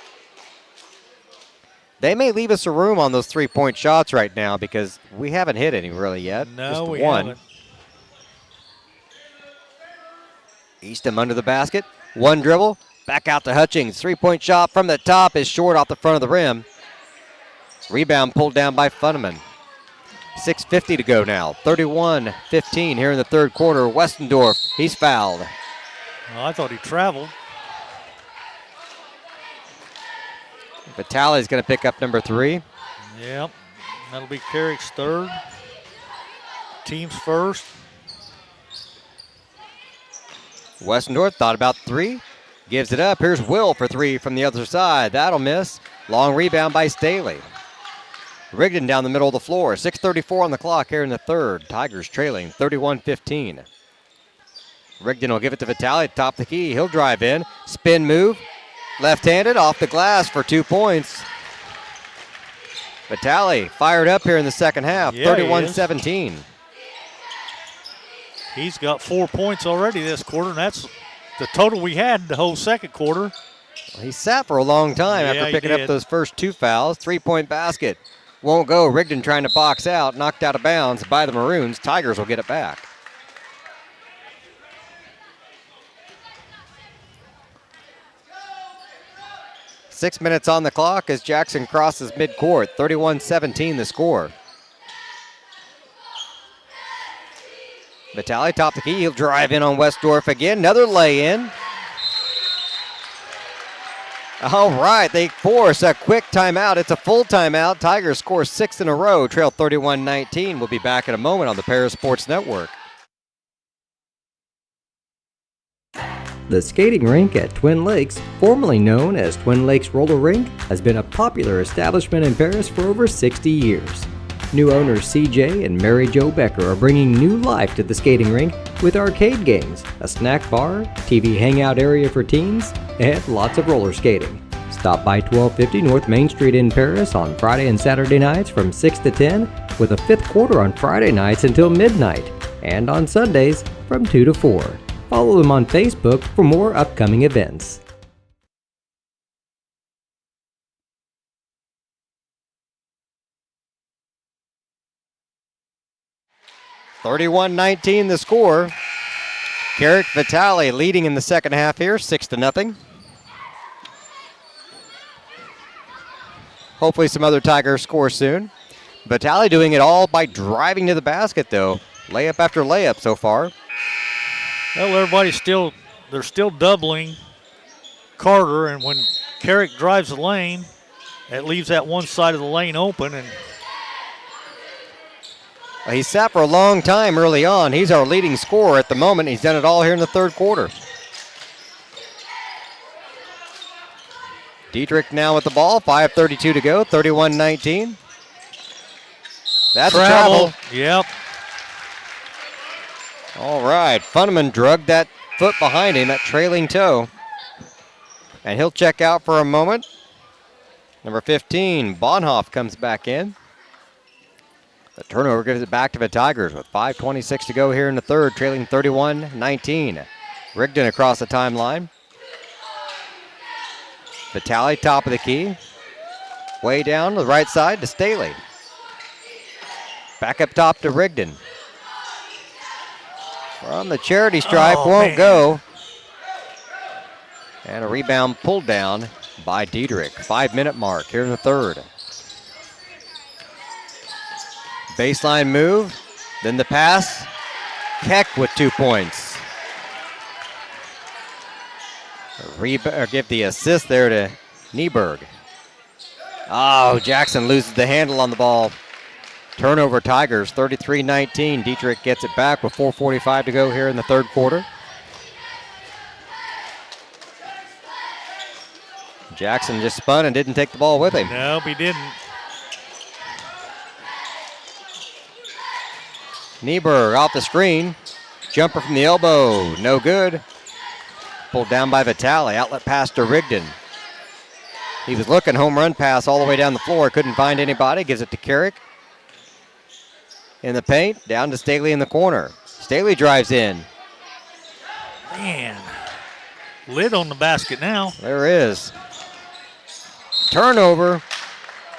They may leave us a room on those 3-point shots right now because we haven't hit any really yet. No, just we one. haven't. Eastham under the basket. One dribble. Back out to Hutchings. 3-point shot from the top is short off the front of the rim. Rebound pulled down by Funneman. 6:50 to go now. 31-15 here in the third quarter. Westendorf, he's fouled. Well, I thought he traveled. Vitale's going to pick up number 3. Yep. That'll be Carrick's third. Team's first. Westendorf thought about 3. Gives it up. Here's Will for 3 from the other side. That'll miss. Long rebound by Staley. Rigdon down the middle of the floor. 6:34 on the clock here in the third. Tigers trailing 31-15. Rigdon will give it to Vitale, top of the key. He'll drive in. Spin move. Left-handed off the glass for 2 points. Vitale fired up here in the second half. Yeah, 31-17. He's got 4 points already this quarter, and that's the total we had the whole second quarter. Well, he sat for a long time Yeah, after he picking up did. those first 2 fouls. 3-point basket. Won't go. Rigdon trying to box out. Knocked out of bounds by the Maroons. Tigers will get it back. Six minutes on the clock as Jackson crosses midcourt. 31-17 the score. Vitale top the key. He'll drive in on Westdorf again. Another lay-in. All right, they force a quick timeout. It's a full timeout. Tigers score 6 in a row, trail 31-19. We'll be back in a moment on the Paris Sports Network. The skating rink at Twin Lakes, formerly known as Twin Lakes Roller Rink, has been a popular establishment in Paris for over 60 years. New owners CJ and Mary Jo Becker are bringing new life to the skating rink with arcade games, a snack bar, TV hangout area for teens, and lots of roller skating. Stop by 1250 North Main Street in Paris on Friday and Saturday nights from 6 to 10, with a fifth quarter on Friday nights until midnight, and on Sundays from 2 to 4. Follow them on Facebook for more upcoming events. 31-19 the score. Carrick Vitale leading in the second half here, 6-0. Hopefully some other Tigers score soon. Vitale doing it all by driving to the basket though. Layup after layup so far. Well, they're still doubling Carter, and when Carrick drives the lane, it leaves that one side of the lane open, and He sat for a long time early on. He's our leading scorer at the moment. He's done it all here in the third quarter. Dieterich now with the ball. 5:32 to go. 31-19. That's travel. Yep. All right. Funneman drugged that foot behind him, that trailing toe. And he'll check out for a moment. Number 15, Bonhoff comes back in. The turnover gives it back to the Tigers with 5:26 to go here in the third, trailing 31-19. Rigdon across the timeline. Vitale top of the key. Way down to the right side to Staley. Back up top to Rigdon. From the charity stripe, won't go. And a rebound pulled down by Dieterich. 5-minute mark here in the third. Baseline move, then the pass. Keck with 2 points. Give the assist there to Nieberg. Oh, Jackson loses the handle on the ball. Turnover Tigers, 33-19. Dieterich gets it back with 4:45 to go here in the third quarter. Jackson just spun and didn't take the ball with him. No, he didn't. Nieberg off the screen. Jumper from the elbow, no good. Pulled down by Vitale. Outlet pass to Rigdon. He was looking, home run pass all the way down the floor. Couldn't find anybody. Gives it to Carrick. In the paint, down to Staley in the corner. Staley drives in. Man, lid on the basket now. There is. Turnover.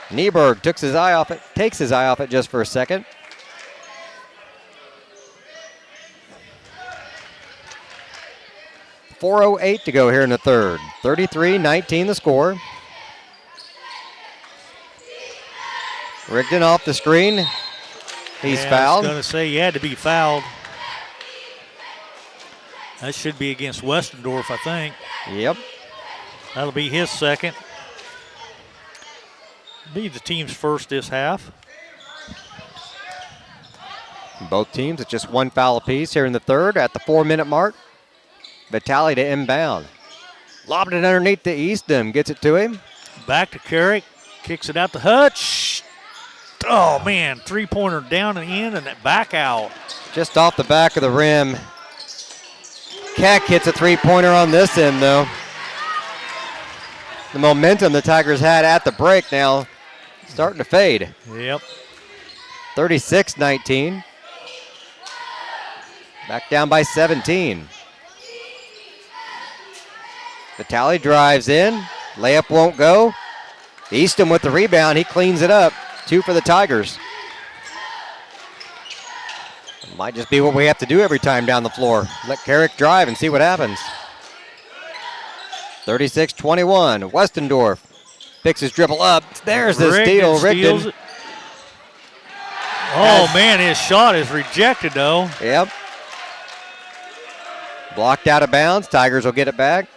Nieberg takes his eye off it just for a second. .408 to go here in the third. 33-19 the score. Rigdon off the screen. He's fouled. I was going to say he had to be fouled. That should be against Westendorf, I think. Yep. That'll be his second. Be the team's first this half. Both teams with just one foul apiece here in the third at the 4-minute mark. Vitale to inbound. Lobbed it underneath to Eastham. Gets it to him. Back to Carrick. Kicks it out to Hutch. Oh, man. Three-pointer down and in and back out. Just off the back of the rim. Keck hits a three-pointer on this end, though. The momentum the Tigers had at the break now starting to fade. Yep. 36-19. Back down by 17. Vitale drives in. Layup won't go. Eastham with the rebound. He cleans it up. 2 for the Tigers. Might just be what we have to do every time down the floor. Let Carrick drive and see what happens. 36-21. Westendorf picks his dribble up. There's the steal. Rigdon. Oh, man, his shot is rejected, though. Yep. Blocked out of bounds. Tigers will get it back.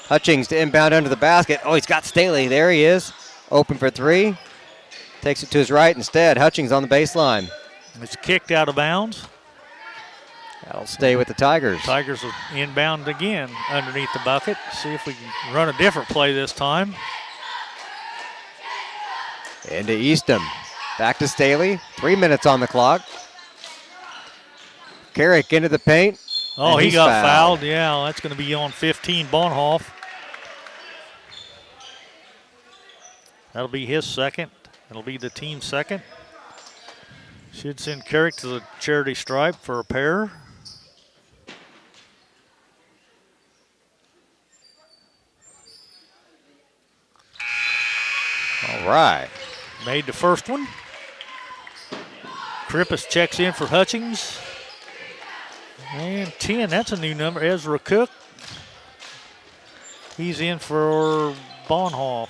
Hutchings to inbound under the basket. Oh, he's got Staley. There he is. Open for three. Takes it to his right instead. Hutchings on the baseline. It's kicked out of bounds. That'll stay with the Tigers. Tigers will inbound again underneath the bucket. See if we can run a different play this time. Into Eastham. Back to Staley. 3 minutes on the clock. Carrick into the paint. Oh, he got fouled. Yeah, that's going to be on 15, Bonhoff. That'll be his second. It'll be the team's second. Should send Carrick to the charity stripe for a pair. All right. Made the first one. Krippus checks in for Hutchings. And 10, that's a new number. Ezra Cook. He's in for Bonhoff.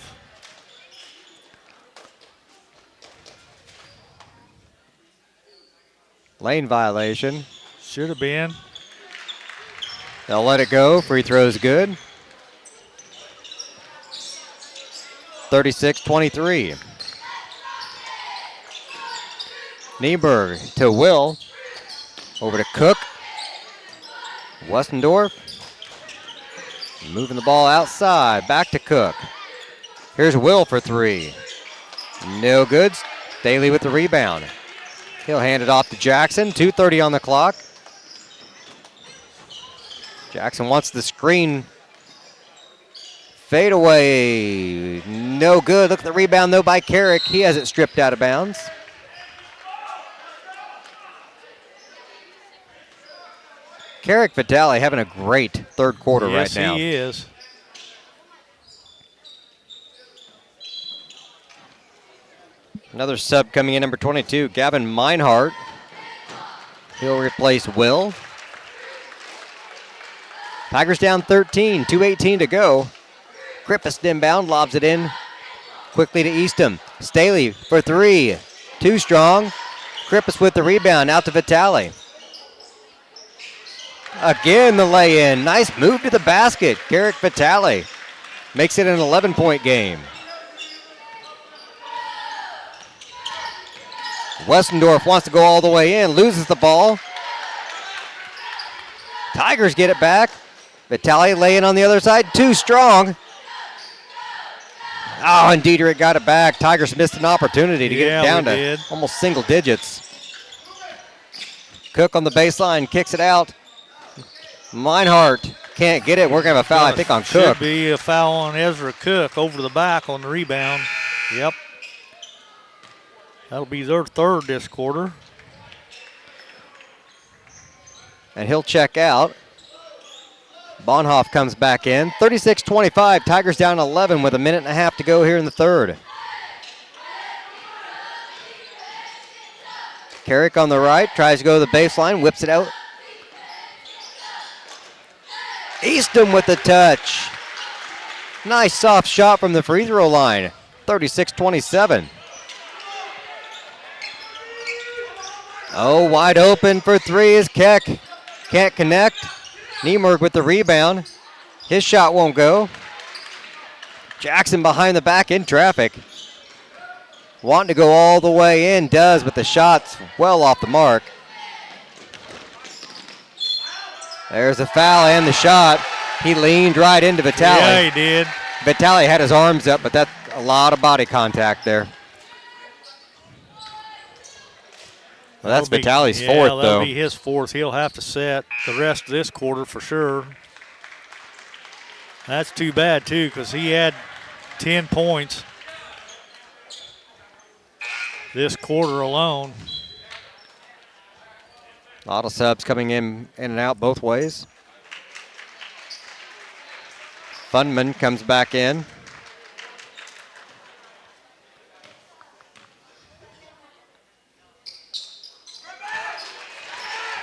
Lane violation. Should have been. They'll let it go. Free throw's good. 36-23. Nieberg to Will. Over to Cook. Westendorf. Moving the ball outside. Back to Cook. Here's Will for three. No good. Staley with the rebound. He'll hand it off to Jackson. 2:30 on the clock. Jackson wants the screen. Fade away. No good. Look at the rebound, though, by Carrick. He has it stripped out of bounds. Carrick Vitale having a great third quarter right now. Yes, he is. Another sub coming in, number 22, Gavin Meinhardt. He'll replace Will. Tigers down 13, 2:18 to go. Krippus inbound, lobs it in quickly to Eastham. Staley for three. Too strong. Krippus with the rebound, out to Vitale. Again, the lay-in. Nice move to the basket. Carrick Vitale makes it an 11-point game. Westendorf wants to go all the way in, loses the ball. Tigers get it back. Vitale laying on the other side, too strong. Oh, and Dieterich got it back. Tigers missed an opportunity to get it down to almost single digits. Cook on the baseline, kicks it out. Meinhardt can't get it. We're going to have a foul, I think, on Cook. Should be a foul on Ezra Cook over the back on the rebound. Yep. That'll be their third this quarter. And he'll check out. Bonhoff comes back in. 36-25. Tigers down 11 with a minute and a half to go here in the third. Carrick on the right. Tries to go to the baseline. Whips it out. Easton with the touch. Nice soft shot from the free throw line. 36-27. Oh, wide open for three is Keck. Can't connect. Niemerg with the rebound. His shot won't go. Jackson behind the back in traffic. Wanting to go all the way in, does, but the shot's well off the mark. There's a foul and the shot. He leaned right into Vitale. Yeah, he did. Vitale had his arms up, but that's a lot of body contact there. Well, that's Vitale's fourth, though. That'll be his fourth. He'll have to set the rest of this quarter for sure. That's too bad, too, because he had 10 points this quarter alone. A lot of subs coming in and out both ways. Fundman comes back in.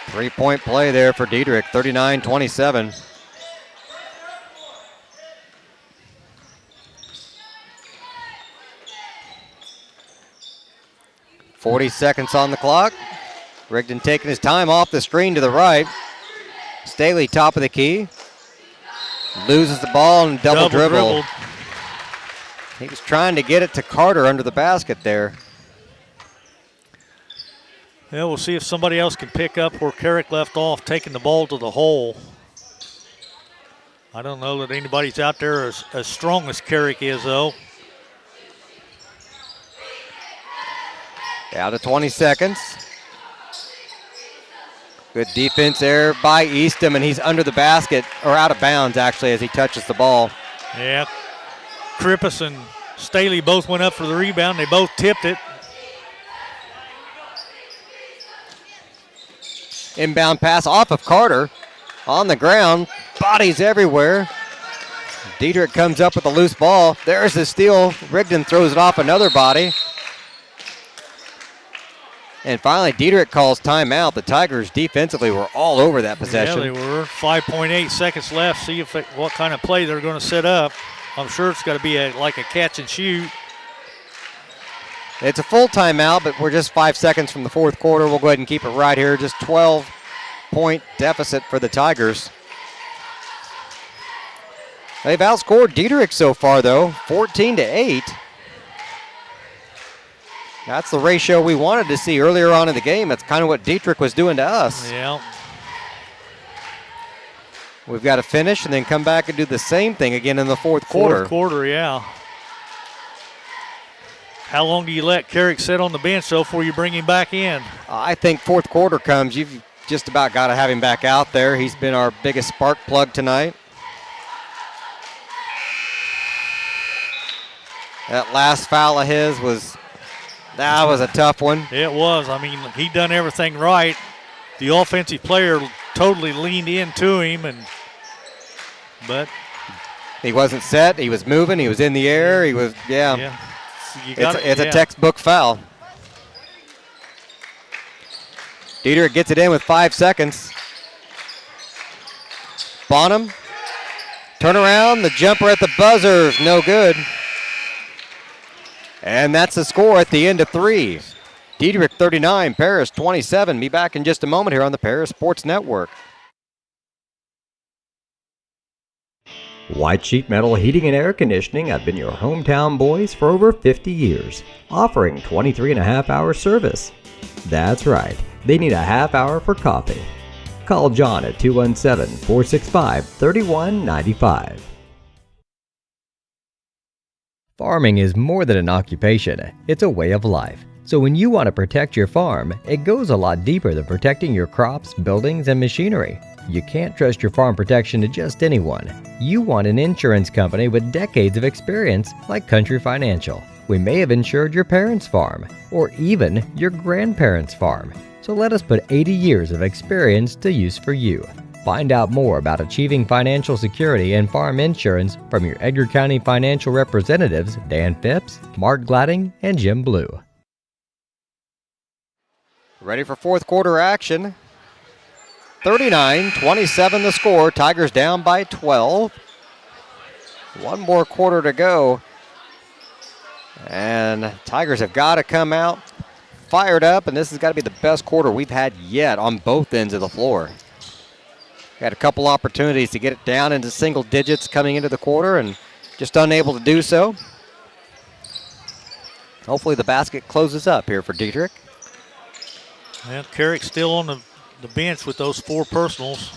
Three-point play there for Dieterich, 39-27. .40 on the clock. Rigdon taking his time off the screen to the right. Staley top of the key. Loses the ball and double dribble. He was trying to get it to Carter under the basket there. Yeah, we'll see if somebody else can pick up where Carrick left off, taking the ball to the hole. I don't know that anybody's out there as strong as Carrick is, though. Out of 20 seconds. Good defense there by Eastham, and he's under the basket, or out of bounds, actually, as he touches the ball. Yeah. Krippus and Staley both went up for the rebound. They both tipped it. Inbound pass off of Carter. On the ground. Bodies everywhere. Dieterich comes up with a loose ball. There's the steal. Rigdon throws it off another body. And finally, Dieterich calls timeout. The Tigers defensively were all over that possession. Yeah, they were. 5.8 seconds left. See what kind of play they're going to set up. I'm sure it's got to be like a catch and shoot. It's a full timeout, but we're just 5 seconds from the fourth quarter. We'll go ahead and keep it right here. Just 12-point deficit for the Tigers. They've outscored Dieterich so far, though, 14-8. That's the ratio we wanted to see earlier on in the game. That's kind of what Dieterich was doing to us. Yeah. We've got to finish and then come back and do the same thing again in the fourth quarter. Fourth quarter, yeah. How long do you let Carrick sit on the bench, though, before you bring him back in? I think fourth quarter comes, you've just about got to have him back out there. He's been our biggest spark plug tonight. That last foul of his was a tough one. It was. I mean, he done everything right. The offensive player totally leaned into him, but he wasn't set. He was moving. He was in the air. He was, yeah. It's a textbook foul. Dieterich gets it in with 5 seconds. Bonham, turn around. The jumper at the buzzer, no good. And that's the score at the end of 3. Dieterich 39, Paris 27. Be back in just a moment here on the Paris Sports Network. White Sheet Metal Heating and Air Conditioning have been your hometown boys for over 50 years, offering 23.5-hour service. That's right, they need a half hour for coffee. Call John at 217-465-3195. Farming is more than an occupation, it's a way of life. So when you want to protect your farm, it goes a lot deeper than protecting your crops, buildings, and machinery. You can't trust your farm protection to just anyone. You want an insurance company with decades of experience, like Country Financial. We may have insured your parents' farm, or even your grandparents' farm. So let us put 80 years of experience to use for you. Find out more about achieving financial security and farm insurance from your Edgar County financial representatives, Dan Phipps, Mark Gladding, and Jim Blue. Ready for fourth quarter action. 39-27 the score. Tigers down by 12. One more quarter to go. And Tigers have got to come out fired up, and this has got to be the best quarter we've had yet on both ends of the floor. Had a couple opportunities to get it down into single digits coming into the quarter and just unable to do so. Hopefully the basket closes up here for Dieterich. Well, Carrick's still on the bench with those 4 personals.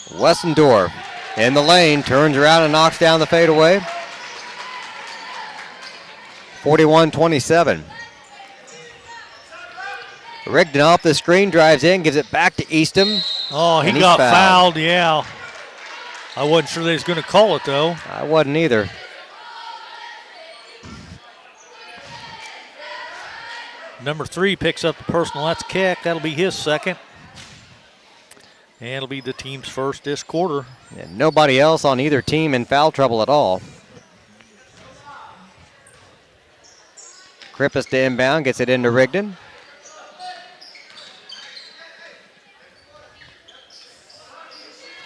Westendorf in the lane, turns around and knocks down the fadeaway. 41-27. Rigdon off the screen, drives in, gives it back to Eastham. Oh, he got fouled, yeah. I wasn't sure they was going to call it, though. I wasn't either. Number 3 picks up the personal. That's Keck. That'll be his second. And it'll be the team's first this quarter. And nobody else on either team in foul trouble at all. Krippus to inbound, gets it into Rigdon.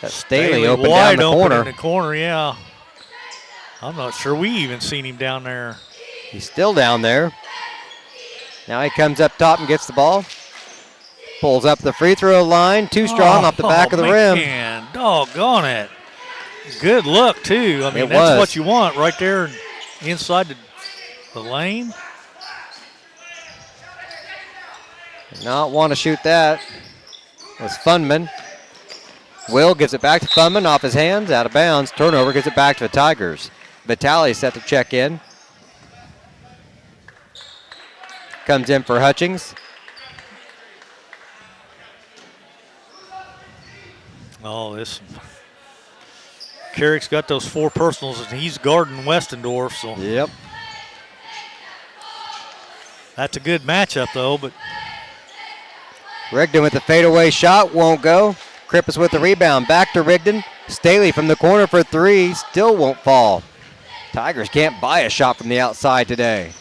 That's Staley open down the corner. In the corner, yeah. I'm not sure we even seen him down there. He's still down there. Now he comes up top and gets the ball. Pulls up the free throw line. Too strong off the back of the rim. Man, doggone it. Good look, too. I mean, It that's was. what you want right there inside the lane. Did not want to shoot that. It was Funman. Will gives it back to Funman off his hands, out of bounds. Turnover, gives it back to the Tigers. Vitale set to check in. Comes in for Hutchings. Oh, Carrick's got those 4 personals, and he's guarding Westendorf, so. Yep. That's a good matchup, though, but. Rigdon with the fadeaway shot, won't go. Krippus with the rebound, back to Rigdon. Staley from the corner for 3, still won't fall. Tigers can't buy a shot from the outside today.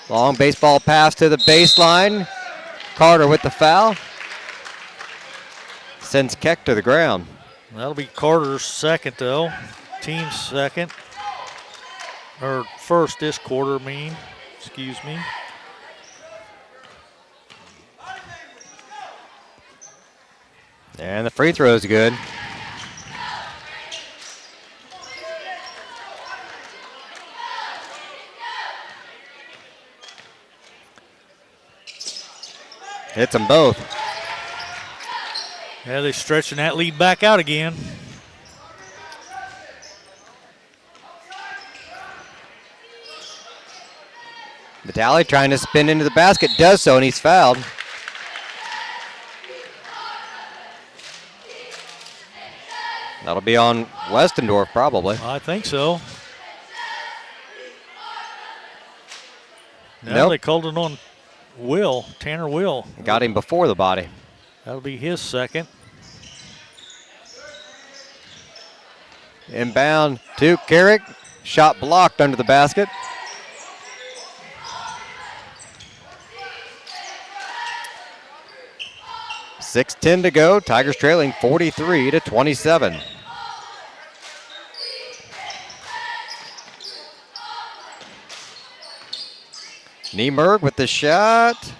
Long baseball pass to the baseline. Carter with the foul. Sends Keck to the ground. That'll be Carter's second, though. Team's second. Or first this quarter, excuse me. And the free throw is good. Hits them both. Yeah, they're stretching that lead back out again. Vitale trying to spin into the basket, does so, and he's fouled. That'll be on Westendorf, probably. I think so. Now Nope. they called it on Tanner Will. Got him before the body. That'll be his second. Inbound to Carrick. Shot blocked under the basket. .6:10 to go. Tigers trailing 43-27. Niemerg with the shot.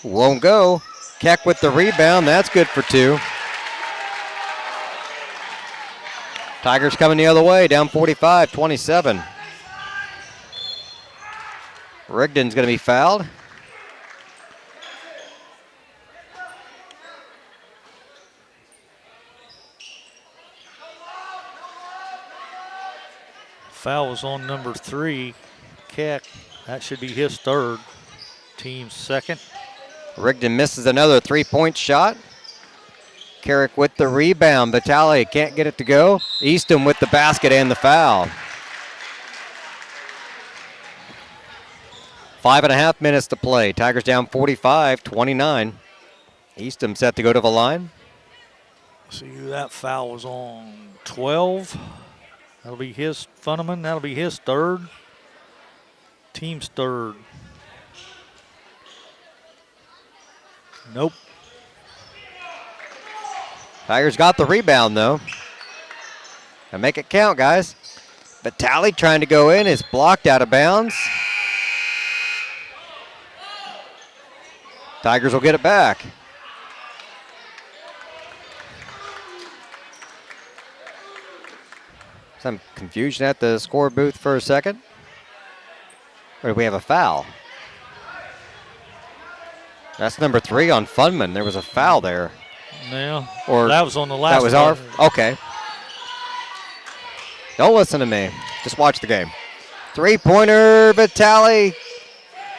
Won't go. Keck with the rebound. That's good for 2. Tigers coming the other way, down 45-27. Rigdon's going to be fouled. Foul was on number 3, Keck. That should be his third. Team's second. Rigdon misses another three-point shot. Carrick with the rebound. Vitale can't get it to go. Easton with the basket and the foul. 5.5 minutes to play. Tigers down 45-29. Easton set to go to the line. See who that foul was on. 12. That'll be his Funneman. That'll be his third. Team's third. Nope. Tigers got the rebound, though. And make it count, guys. Vitale trying to go in is blocked out of bounds. Tigers will get it back. Some confusion at the score booth for a second. Or do we have a foul? That's number 3 on Funman. There was a foul there. Yeah. Or that was on the last. That was our. Okay. Don't listen to me. Just watch the game. Three-pointer, Vitale.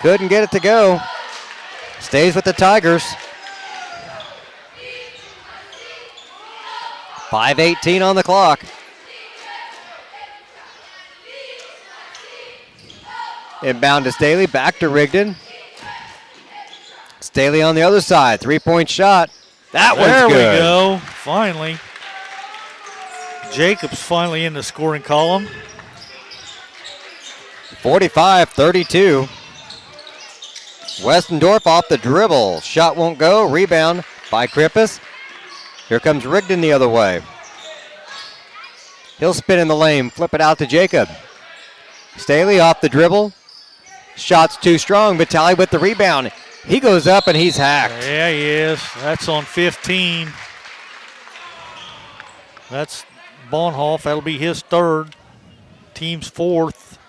Couldn't get it to go. Stays with the Tigers. 5:18 on the clock. Inbound to Staley, back to Rigdon. Staley on the other side, three-point shot. That one's good. There we go, finally. Jacobs finally in the scoring column. 45-32. Westendorf off the dribble. Shot won't go, rebound by Krippus. Here comes Rigdon the other way. He'll spin in the lane, flip it out to Jacob. Staley off the dribble. Shot's too strong. Vitale with the rebound. He goes up and he's hacked. Yeah, he is. That's on 15. That's Bonhoff. That'll be his third. Team's fourth.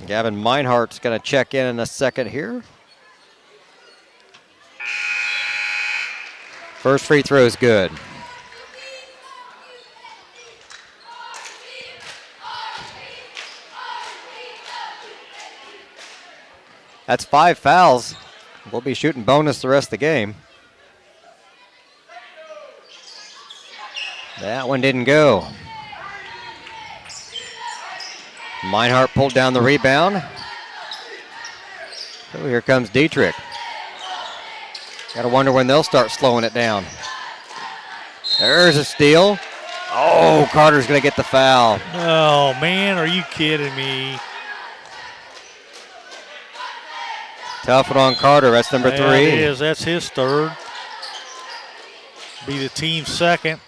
Gavin Meinhardt's going to check in a second here. First free throw is good. That's 5 fouls. We'll be shooting bonus the rest of the game. That one didn't go. Meinhardt pulled down the rebound. So here comes Dieterich. Gotta wonder when they'll start slowing it down. There's a steal. Oh, Carter's gonna get the foul. Oh, man, are you kidding me? Tough one on Carter. That's number 3. It is. That's his third. Be the team's second.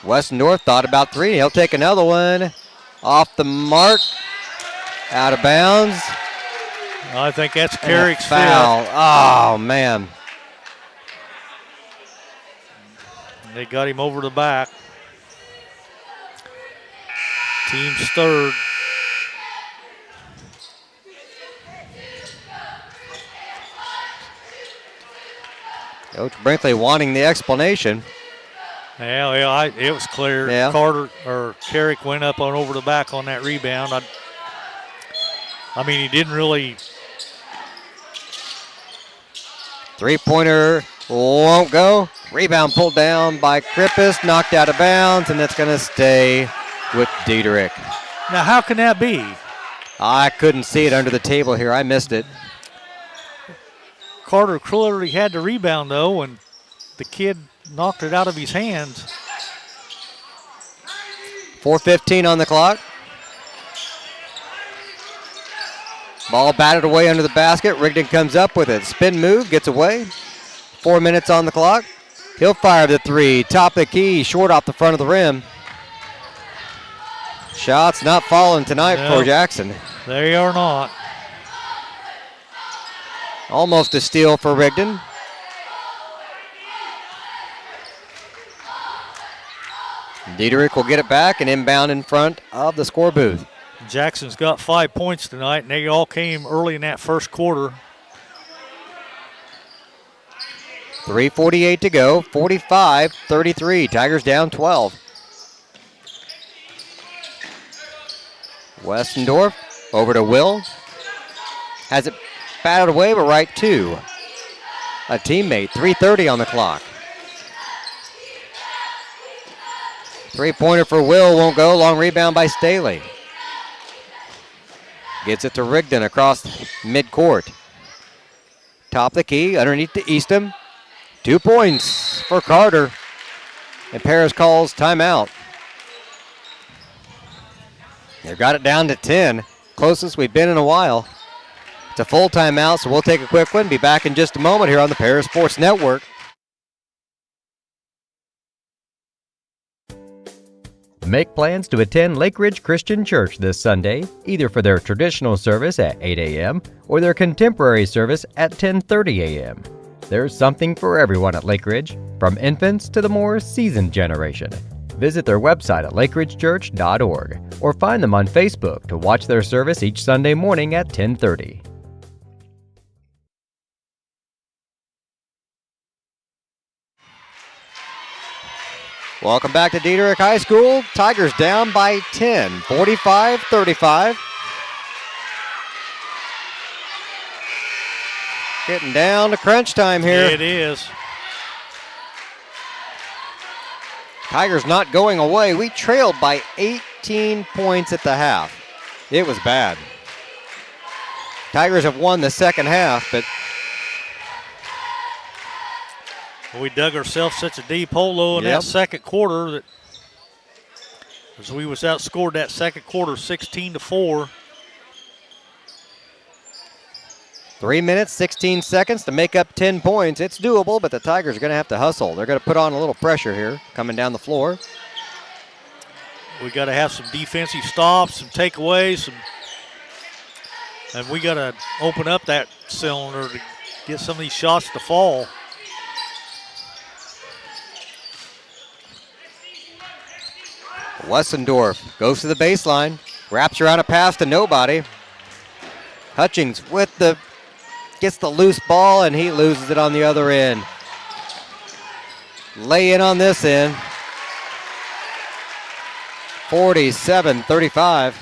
Westendorf thought about 3. He'll take another one. Off the mark. Out of bounds. I think that's Carrick's foul. Oh, man. They got him over the back. Team's third. Coach Brinkley wanting the explanation. Yeah, it was clear. Yeah. Carrick went up on over the back on that rebound. I mean, he didn't really. Three-pointer won't go. Rebound pulled down by Krippus, knocked out of bounds, and it's going to stay with Dieterich. Now, how can that be? I couldn't see it under the table here. I missed it. Carter clearly had the rebound, though, and the kid knocked it out of his hands. 4:15 on the clock. Ball batted away under the basket. Rigdon comes up with it. Spin move, gets away. 4 minutes on the clock. He'll fire the 3. Top of the key, short off the front of the rim. Shots not falling tonight for Jackson. They are not. Almost a steal for Rigdon. Dieterich will get it back and inbound in front of the score booth. Jackson's got 5 points tonight, and they all came early in that first quarter. 3:48 to go, 45-33. Tigers down 12. Westendorf over to Will. Has it batted away, but right to a teammate. 3:30 on the clock. Three-pointer for Will won't go. Long rebound by Staley. Gets it to Rigdon across midcourt. Top of the key, underneath to Eastham. 2 points for Carter. And Paris calls timeout. They've got it down to 10. Closest we've been in a while. It's a full timeout, so we'll take a quick one. Be back in just a moment here on the Paris Sports Network. Make plans to attend Lake Ridge Christian Church this Sunday, either for their traditional service at 8 a.m. or their contemporary service at 10:30 a.m. There's something for everyone at Lake Ridge, from infants to the more seasoned generation. Visit their website at lakeridgechurch.org or find them on Facebook to watch their service each Sunday morning at 10:30. Welcome back to Dieterich High School. Tigers down by 10, 45-35. Getting down to crunch time here. It is. Tigers not going away. We trailed by 18 points at the half. It was bad. Tigers have won the second half, but we dug ourselves such a deep hole though in that second quarter that as we was outscored that second quarter 16-4. 3 minutes, 16 seconds to make up 10 points. It's doable, but the Tigers are going to have to hustle. They're going to put on a little pressure here coming down the floor. We got to have some defensive stops, some takeaways, and we got to open up that cylinder to get some of these shots to fall. Westendorf goes to the baseline, wraps around a pass to nobody. Hutchings gets the loose ball, and he loses it on the other end. Lay in on this end. 47-35.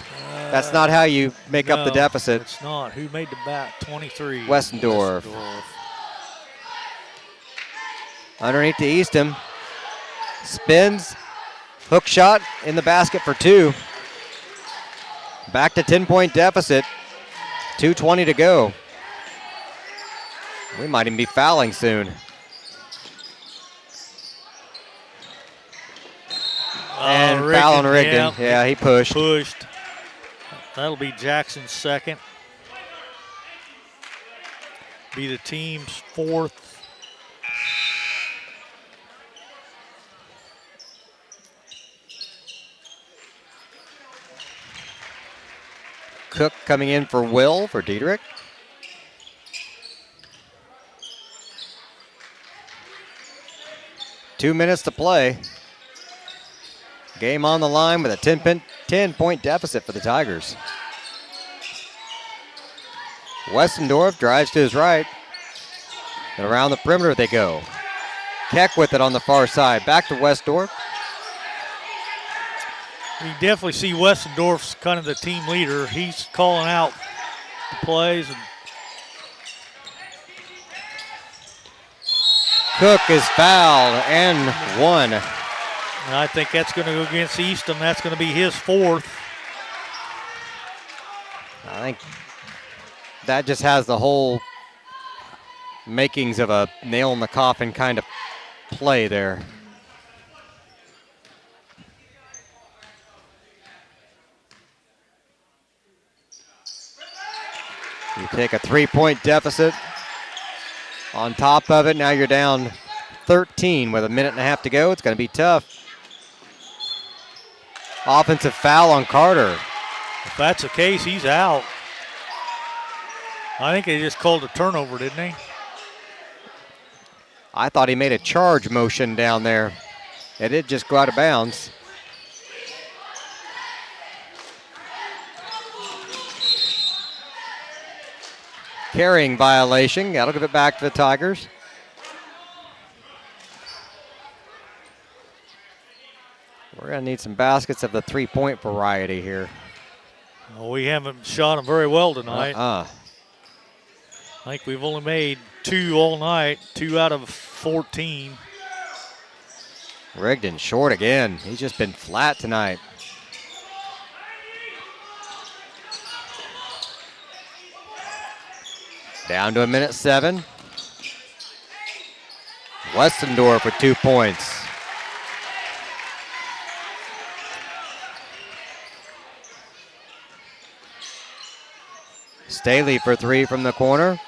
That's not how you make up the deficit. It's not. Who made the bat? 23. Westendorf. Underneath to Eastham. Spins. Hook shot in the basket for two. Back to 10-point deficit. 2:20 to go. We might even be fouling soon. And foul on Rigdon. Yeah, he pushed. That'll be Jackson's second. Be the team's fourth. Cook coming in for Will for Dieterich. Two minutes to play. Game on the line with a 10-point deficit for the Tigers. Westendorf drives to his right. And around the perimeter they go. Keck with it on the far side. Back to Westendorf. You definitely see Westendorf's kind of the team leader. He's calling out the plays. And Cook is fouled and one. And I think that's going to go against Eastham. That's going to be his fourth. I think that just has the whole makings of a nail in the coffin kind of play there. You take a 3-point deficit. On top of it, now you're down 13 with a minute and a half to go. It's going to be tough. Offensive foul on Carter. If that's the case, he's out. I think they just called a turnover, didn't they? I thought he made a charge motion down there. It did just go out of bounds. Carrying violation. Got to give it back to the Tigers. We're going to need some baskets of the three-point variety here. Well, we haven't shot them very well tonight. I think we've only made 2 all night, 2 out of 14. Rigdon short again. He's just been flat tonight. Down to 1:07. Westendorf with 2 points. Staley for 3 from the corner.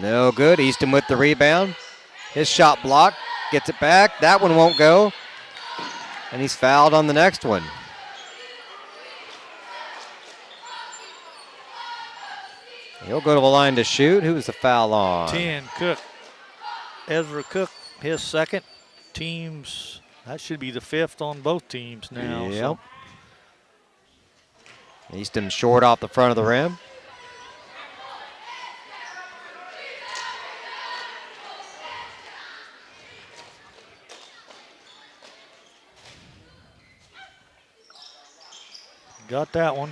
No good. Easton with the rebound. His shot blocked. Gets it back. That one won't go. And he's fouled on the next one. He'll go to the line to shoot. Who's the foul on? 10, Cook. Ezra Cook, his second. Teams, that should be the 5th on both teams now. Yep. So. Easton short off the front of the rim. Got that one.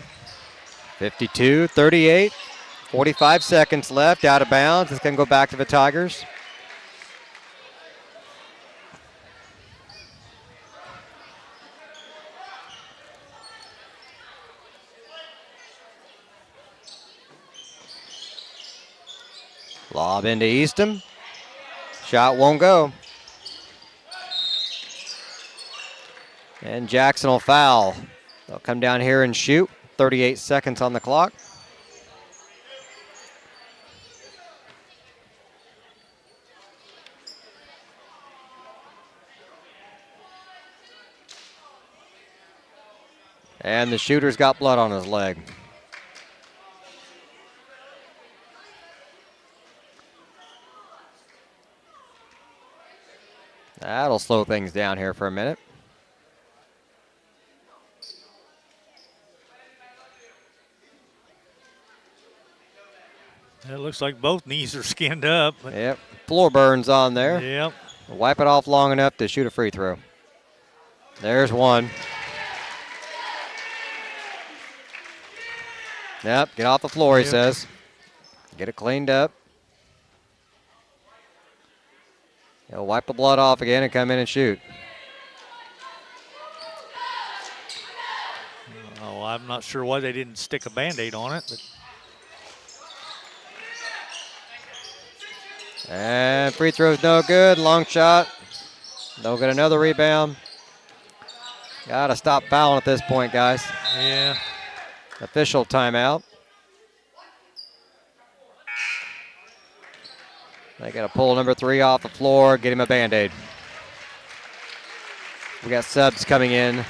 52-38. 45 seconds left. Out of bounds. It's going to go back to the Tigers. Lob into Easton. Shot won't go. And Jackson will foul. They'll come down here and shoot. 38 seconds on the clock. And the shooter's got blood on his leg. That'll slow things down here for a minute. It looks like both knees are skinned up. Yep, floor burns on there. Yep. Wipe it off long enough to shoot a free throw. There's one. Yep, get off the floor, he says. Get it cleaned up. He'll wipe the blood off again and come in and shoot. Oh, I'm not sure why they didn't stick a Band-Aid on it. But. And free throw's no good. Long shot. They'll get another rebound. Got to stop fouling at this point, guys. Yeah. Official timeout. They got to pull number 3 off the floor, get him a Band-Aid. We got subs coming in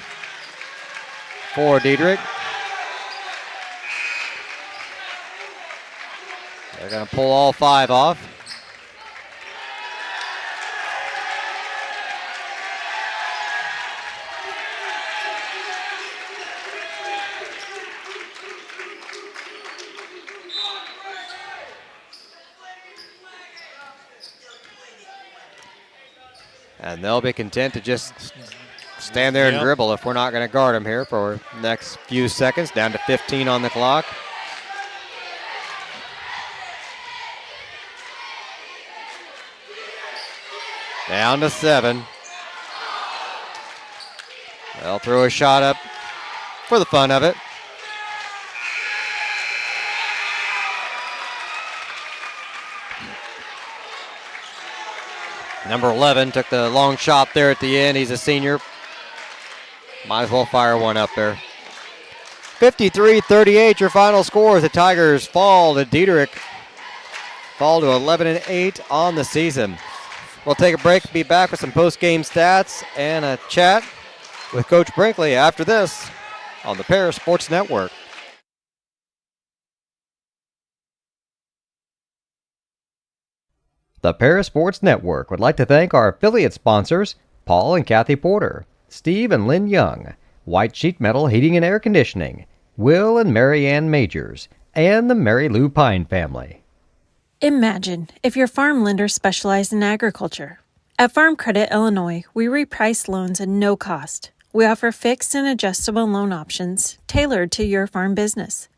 for Dieterich. They're going to pull all 5 off. And they'll be content to just stand there and dribble if we're not going to guard them here for the next few seconds. Down to 15 on the clock. Down to 7. They'll throw a shot up for the fun of it. Number 11 took the long shot there at the end. He's a senior. Might as well fire one up there. 53-38, your final score. The Tigers fall to Dieterich. Fall to 11-8 on the season. We'll take a break, be back with some post-game stats and a chat with Coach Brinkley after this on the Paris Sports Network. The Paris Sports Network would like to thank our affiliate sponsors, Paul and Kathy Porter, Steve and Lynn Young, White Sheet Metal Heating and Air Conditioning, Will and Mary Ann Majors, and the Mary Lou Pine family. Imagine if your farm lender specialized in agriculture. At Farm Credit Illinois, we reprice loans at no cost. We offer fixed and adjustable loan options tailored to your farm business.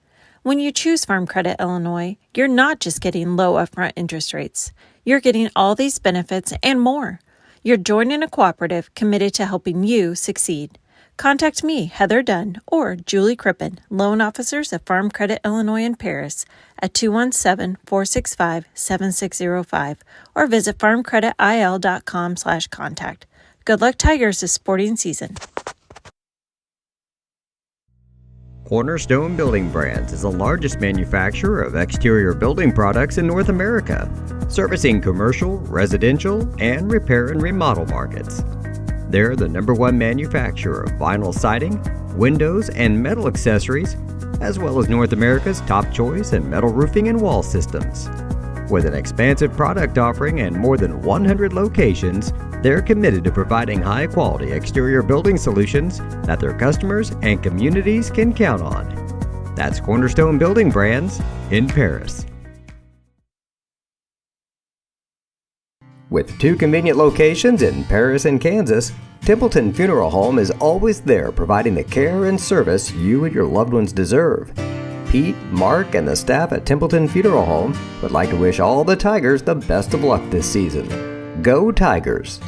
When you choose Farm Credit Illinois, you're not just getting low upfront interest rates. You're getting all these benefits and more. You're joining a cooperative committed to helping you succeed. Contact me, Heather Dunn, or Julie Crippen, loan officers at Farm Credit Illinois in Paris at 217-465-7605 or visit farmcreditil.com/contact. Good luck, Tigers, this sporting season. Cornerstone Building Brands is the largest manufacturer of exterior building products in North America, servicing commercial, residential, and repair and remodel markets. They're the #1 manufacturer of vinyl siding, windows, and metal accessories, as well as North America's top choice in metal roofing and wall systems. With an expansive product offering and more than 100 locations, they're committed to providing high-quality exterior building solutions that their customers and communities can count on. That's Cornerstone Building Brands in Paris. With 2 convenient locations in Paris and Kansas, Templeton Funeral Home is always there providing the care and service you and your loved ones deserve. Pete, Mark, and the staff at Templeton Funeral Home would like to wish all the Tigers the best of luck this season. Go Tigers!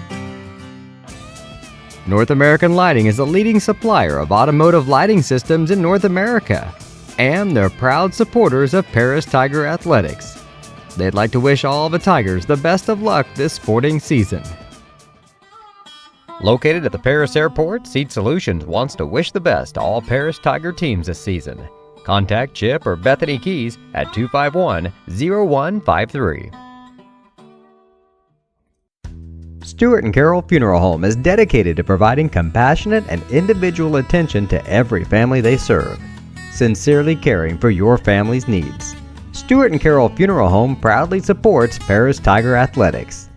North American Lighting is a leading supplier of automotive lighting systems in North America, and they're proud supporters of Paris Tiger Athletics. They'd like to wish all the Tigers the best of luck this sporting season. Located at the Paris Airport, Seat Solutions wants to wish the best to all Paris Tiger teams this season. Contact Chip or Bethany Keys at 251-0153. Stewart and Carroll Funeral Home is dedicated to providing compassionate and individual attention to every family they serve, sincerely caring for your family's needs. Stewart and Carroll Funeral Home proudly supports Paris Tiger Athletics.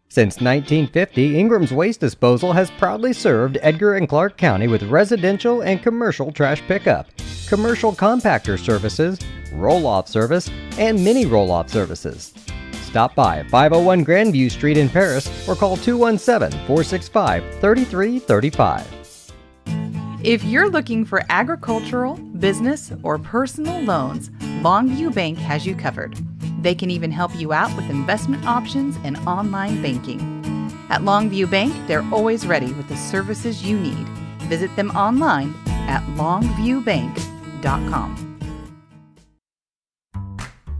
Since 1950, Ingram's Waste Disposal has proudly served Edgar and Clark County with residential and commercial trash pickup, commercial compactor services, roll-off service, and mini roll-off services. Stop by 501 Grandview Street in Paris or call 217-465-3335. If you're looking for agricultural, business, or personal loans, Longview Bank has you covered. They can even help you out with investment options and online banking. At Longview Bank, they're always ready with the services you need. Visit them online at longviewbank.com.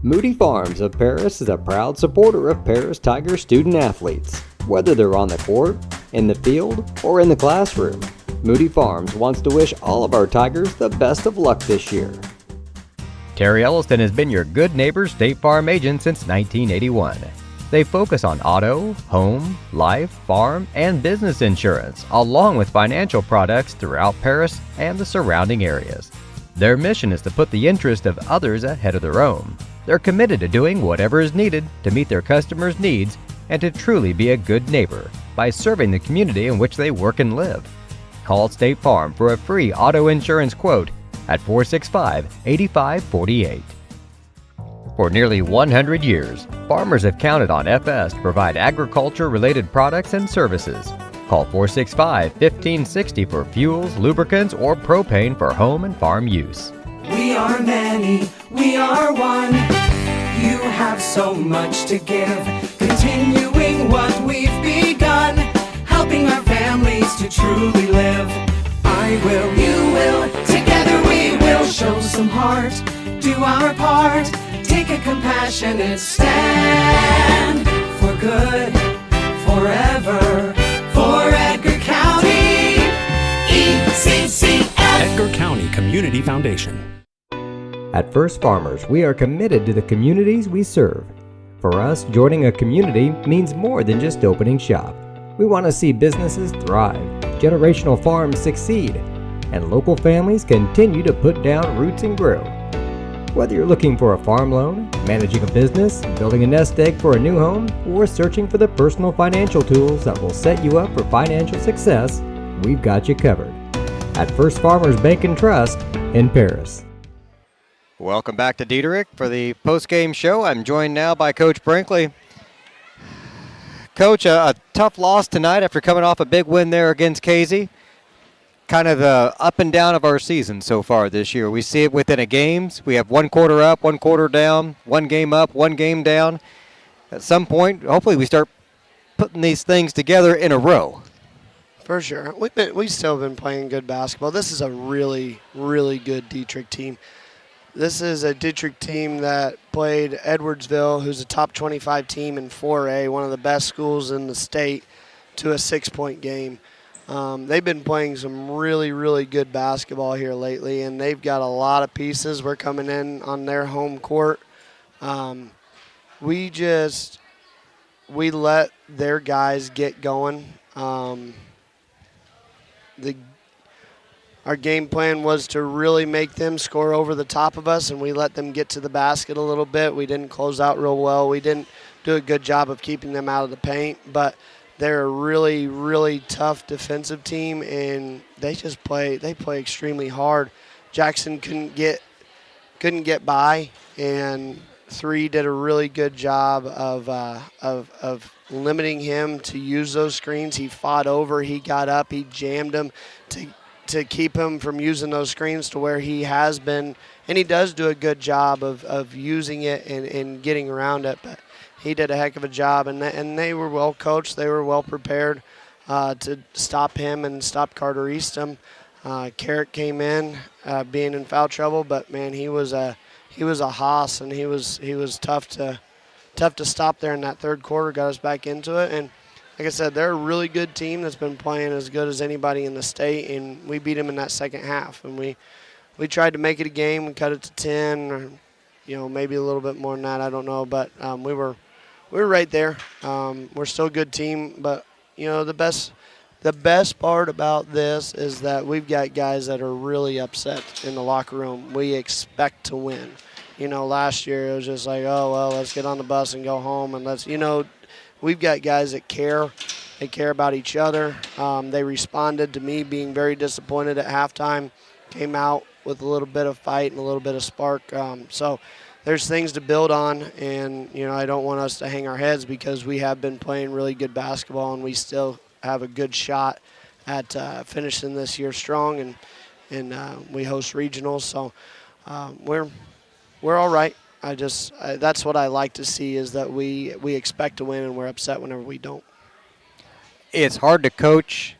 Moody Farms of Paris is a proud supporter of Paris Tiger student athletes. Whether they're on the court, in the field, or in the classroom, Moody Farms wants to wish all of our Tigers the best of luck this year. Terry Elliston has been your good neighbor State Farm agent since 1981. They focus on auto, home, life, farm, and business insurance, along with financial products throughout Paris and the surrounding areas. Their mission is to put the interest of others ahead of their own. They're committed to doing whatever is needed to meet their customers' needs and to truly be a good neighbor by serving the community in which they work and live. Call State Farm for a free auto insurance quote at 465-8548. For nearly 100 years, farmers have counted on FS to provide agriculture-related products and services. Call 465-1560 for fuels, lubricants, or propane for home and farm use. We are many, we are one. You have so much to give, continuing what we've begun, helping our families to truly live. I will, you will, together we will show some heart, do our part, take a compassionate stand for good, forever, for Edgar County, ECCF. Edgar County Community Foundation. At First Farmers, we are committed to the communities we serve. For us, joining a community means more than just opening shop. We want to see businesses thrive, generational farms succeed, and local families continue to put down roots and grow. Whether you're looking for a farm loan, managing a business, building a nest egg for a new home, or searching for the personal financial tools that will set you up for financial success, we've got you covered. At First Farmers Bank and Trust in Paris. Welcome back to Dieterich for the post-game show. I'm joined now by Coach Brinkley. Coach, a tough loss tonight after coming off a big win there against Casey. Kind of the up and down of our season so far this year. We see it within a games. We have 1 quarter up, 1 quarter down, 1 game up, 1 game down. At some point, hopefully we start putting these things together in a row. For sure. We've still been playing good basketball. This is a really, really good Dieterich team. This is a Dieterich team that played Edwardsville, who's a top 25 team in 4A, one of the best schools in the state, to a 6-point game. They've been playing some really, really good basketball here lately, and they've got a lot of pieces. We're coming in on their home court. We let their guys get going. Our game plan was to really make them score over the top of us, and we let them get to the basket a little bit. We didn't close out real well. We didn't do a good job of keeping them out of the paint, but they're a really, really tough defensive team, and they play extremely hard. Jackson couldn't get by, and 3 did a really good job of limiting him to use those screens. He fought over, he got up, he jammed him to keep him from using those screens to where he has been, and he does do a good job of using it and getting around it, but he did a heck of a job, and they were well coached. They were well prepared to stop him and stop Carter Eastham. Carrick came in being in foul trouble, but man, he was a hoss, and he was tough to stop there in that third quarter. Got us back into it, and like I said, they're a really good team that's been playing as good as anybody in the state, and we beat them in that second half. And we tried to make it a game. We cut it to 10, or maybe a little bit more than that. I don't know, but we were right there. We're still a good team, but the best part about this is that we've got guys that are really upset in the locker room. We expect to win. Last year it was just like, oh well, let's get on the bus and go home, and let's we've got guys that care. They care about each other. They responded to me being very disappointed at halftime, came out with a little bit of fight and a little bit of spark. So there's things to build on, and I don't want us to hang our heads because we have been playing really good basketball, and we still have a good shot at finishing this year strong, and we host regionals, so we're all right. That's what I like to see, is that we expect to win and we're upset whenever we don't. It's hard to coach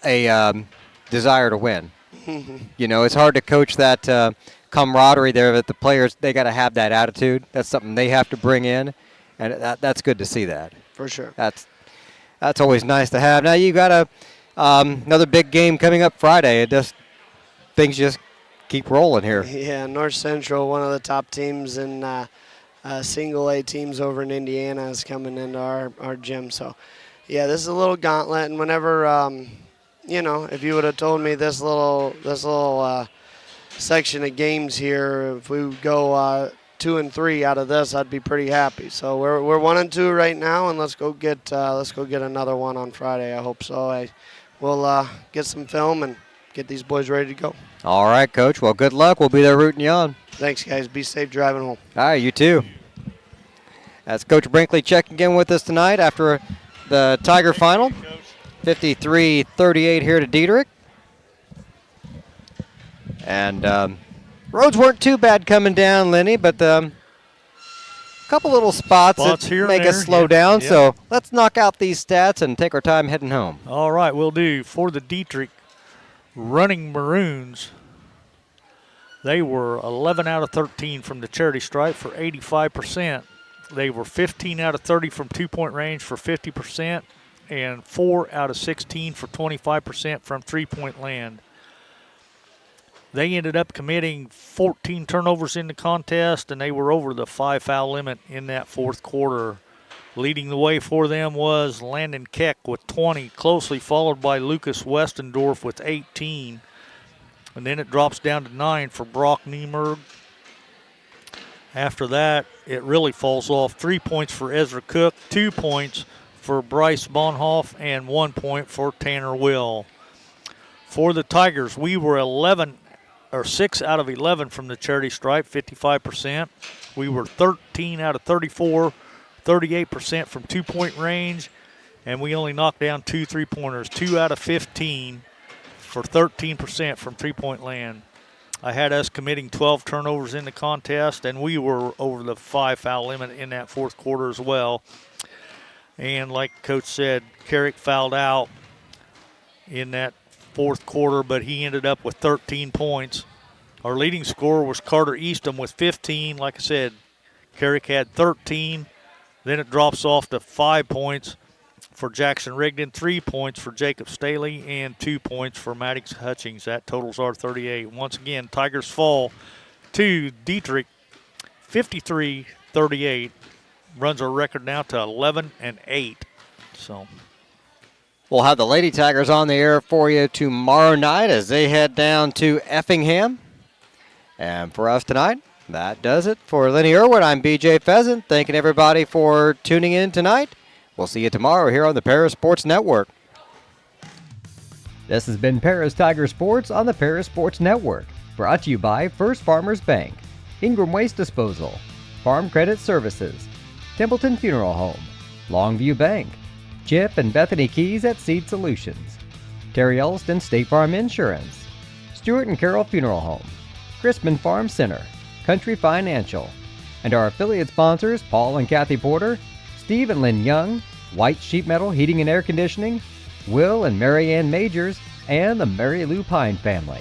a desire to win. It's hard to coach that camaraderie there, that the players, they got to have that attitude. That's something they have to bring in, and that's good to see that. For sure. That's always nice to have. Now you got another big game coming up Friday. Things just keep rolling here. Yeah, North Central, one of the top teams in single A teams over in Indiana, is coming into our gym. So, yeah, this is a little gauntlet. And whenever, if you would have told me this little section of games here, if we would go 2 and 3 out of this, I'd be pretty happy. So we're 1 and 2 right now, and let's go get another one on Friday. I hope so. We'll get some film and get these boys ready to go. All right, Coach. Well, good luck. We'll be there rooting you on. Thanks, guys. Be safe driving home. All right, you too. That's Coach Brinkley checking in with us tonight after the Tiger final. 53-38 here to Dieterich. And roads weren't too bad coming down, Lenny, but a couple little spots that here make us slow down. Yep. So let's knock out these stats and take our time heading home. All right, we'll do. For the Dieterich running Maroons, they were 11 out of 13 from the charity stripe for 85%. They were 15 out of 30 from two-point range for 50%, and 4 out of 16 for 25% from three-point land. They ended up committing 14 turnovers in the contest, and they were over the 5-foul limit in that fourth quarter. Leading the way for them was Landon Keck with 20, closely followed by Lucas Westendorf with 18. And then it drops down to 9 for Brock Niemerg, After that, it really falls off. 3 points for Ezra Cook, 2 points for Bryce Bonhoff, and 1 point for Tanner Will. For the Tigers, we were 6 out of 11 from the charity stripe, 55%. We were 13 out of 34, 38% from 2-point range, and we only knocked down 2 3-pointers, 2 out of 15 for 13% from 3-point land. I had us committing 12 turnovers in the contest, and we were over the 5 foul limit in that fourth quarter as well. And like Coach said, Carrick fouled out in that fourth quarter, but he ended up with 13 points. Our leading scorer was Carter Eastham with 15. Like I said, Carrick had 13. Then it drops off to 5 points for Jackson Rigdon, 3 points for Jacob Staley, and 2 points for Maddox Hutchings. That totals our 38. Once again, Tigers fall to Dieterich, 53-38. Runs our record now to 11-8. So we'll have the Lady Tigers on the air for you tomorrow night as they head down to Effingham. And for us tonight, that does it. For Lenny Irwin, I'm BJ Pheasant. Thanking everybody for tuning in tonight. We'll see you tomorrow here on the Paris Sports Network. This has been Paris Tiger Sports on the Paris Sports Network. Brought to you by First Farmers Bank, Ingram Waste Disposal, Farm Credit Services, Templeton Funeral Home, Longview Bank, Chip and Bethany Keys at Seed Solutions, Terry Elston State Farm Insurance, Stewart and Carroll Funeral Home, Crispin Farm Center, Country Financial, and our affiliate sponsors Paul and Kathy Porter, Steve and Lynn Young, White Sheet Metal Heating and Air Conditioning, Will and Mary Ann Majors, and the Mary Lou Pine family.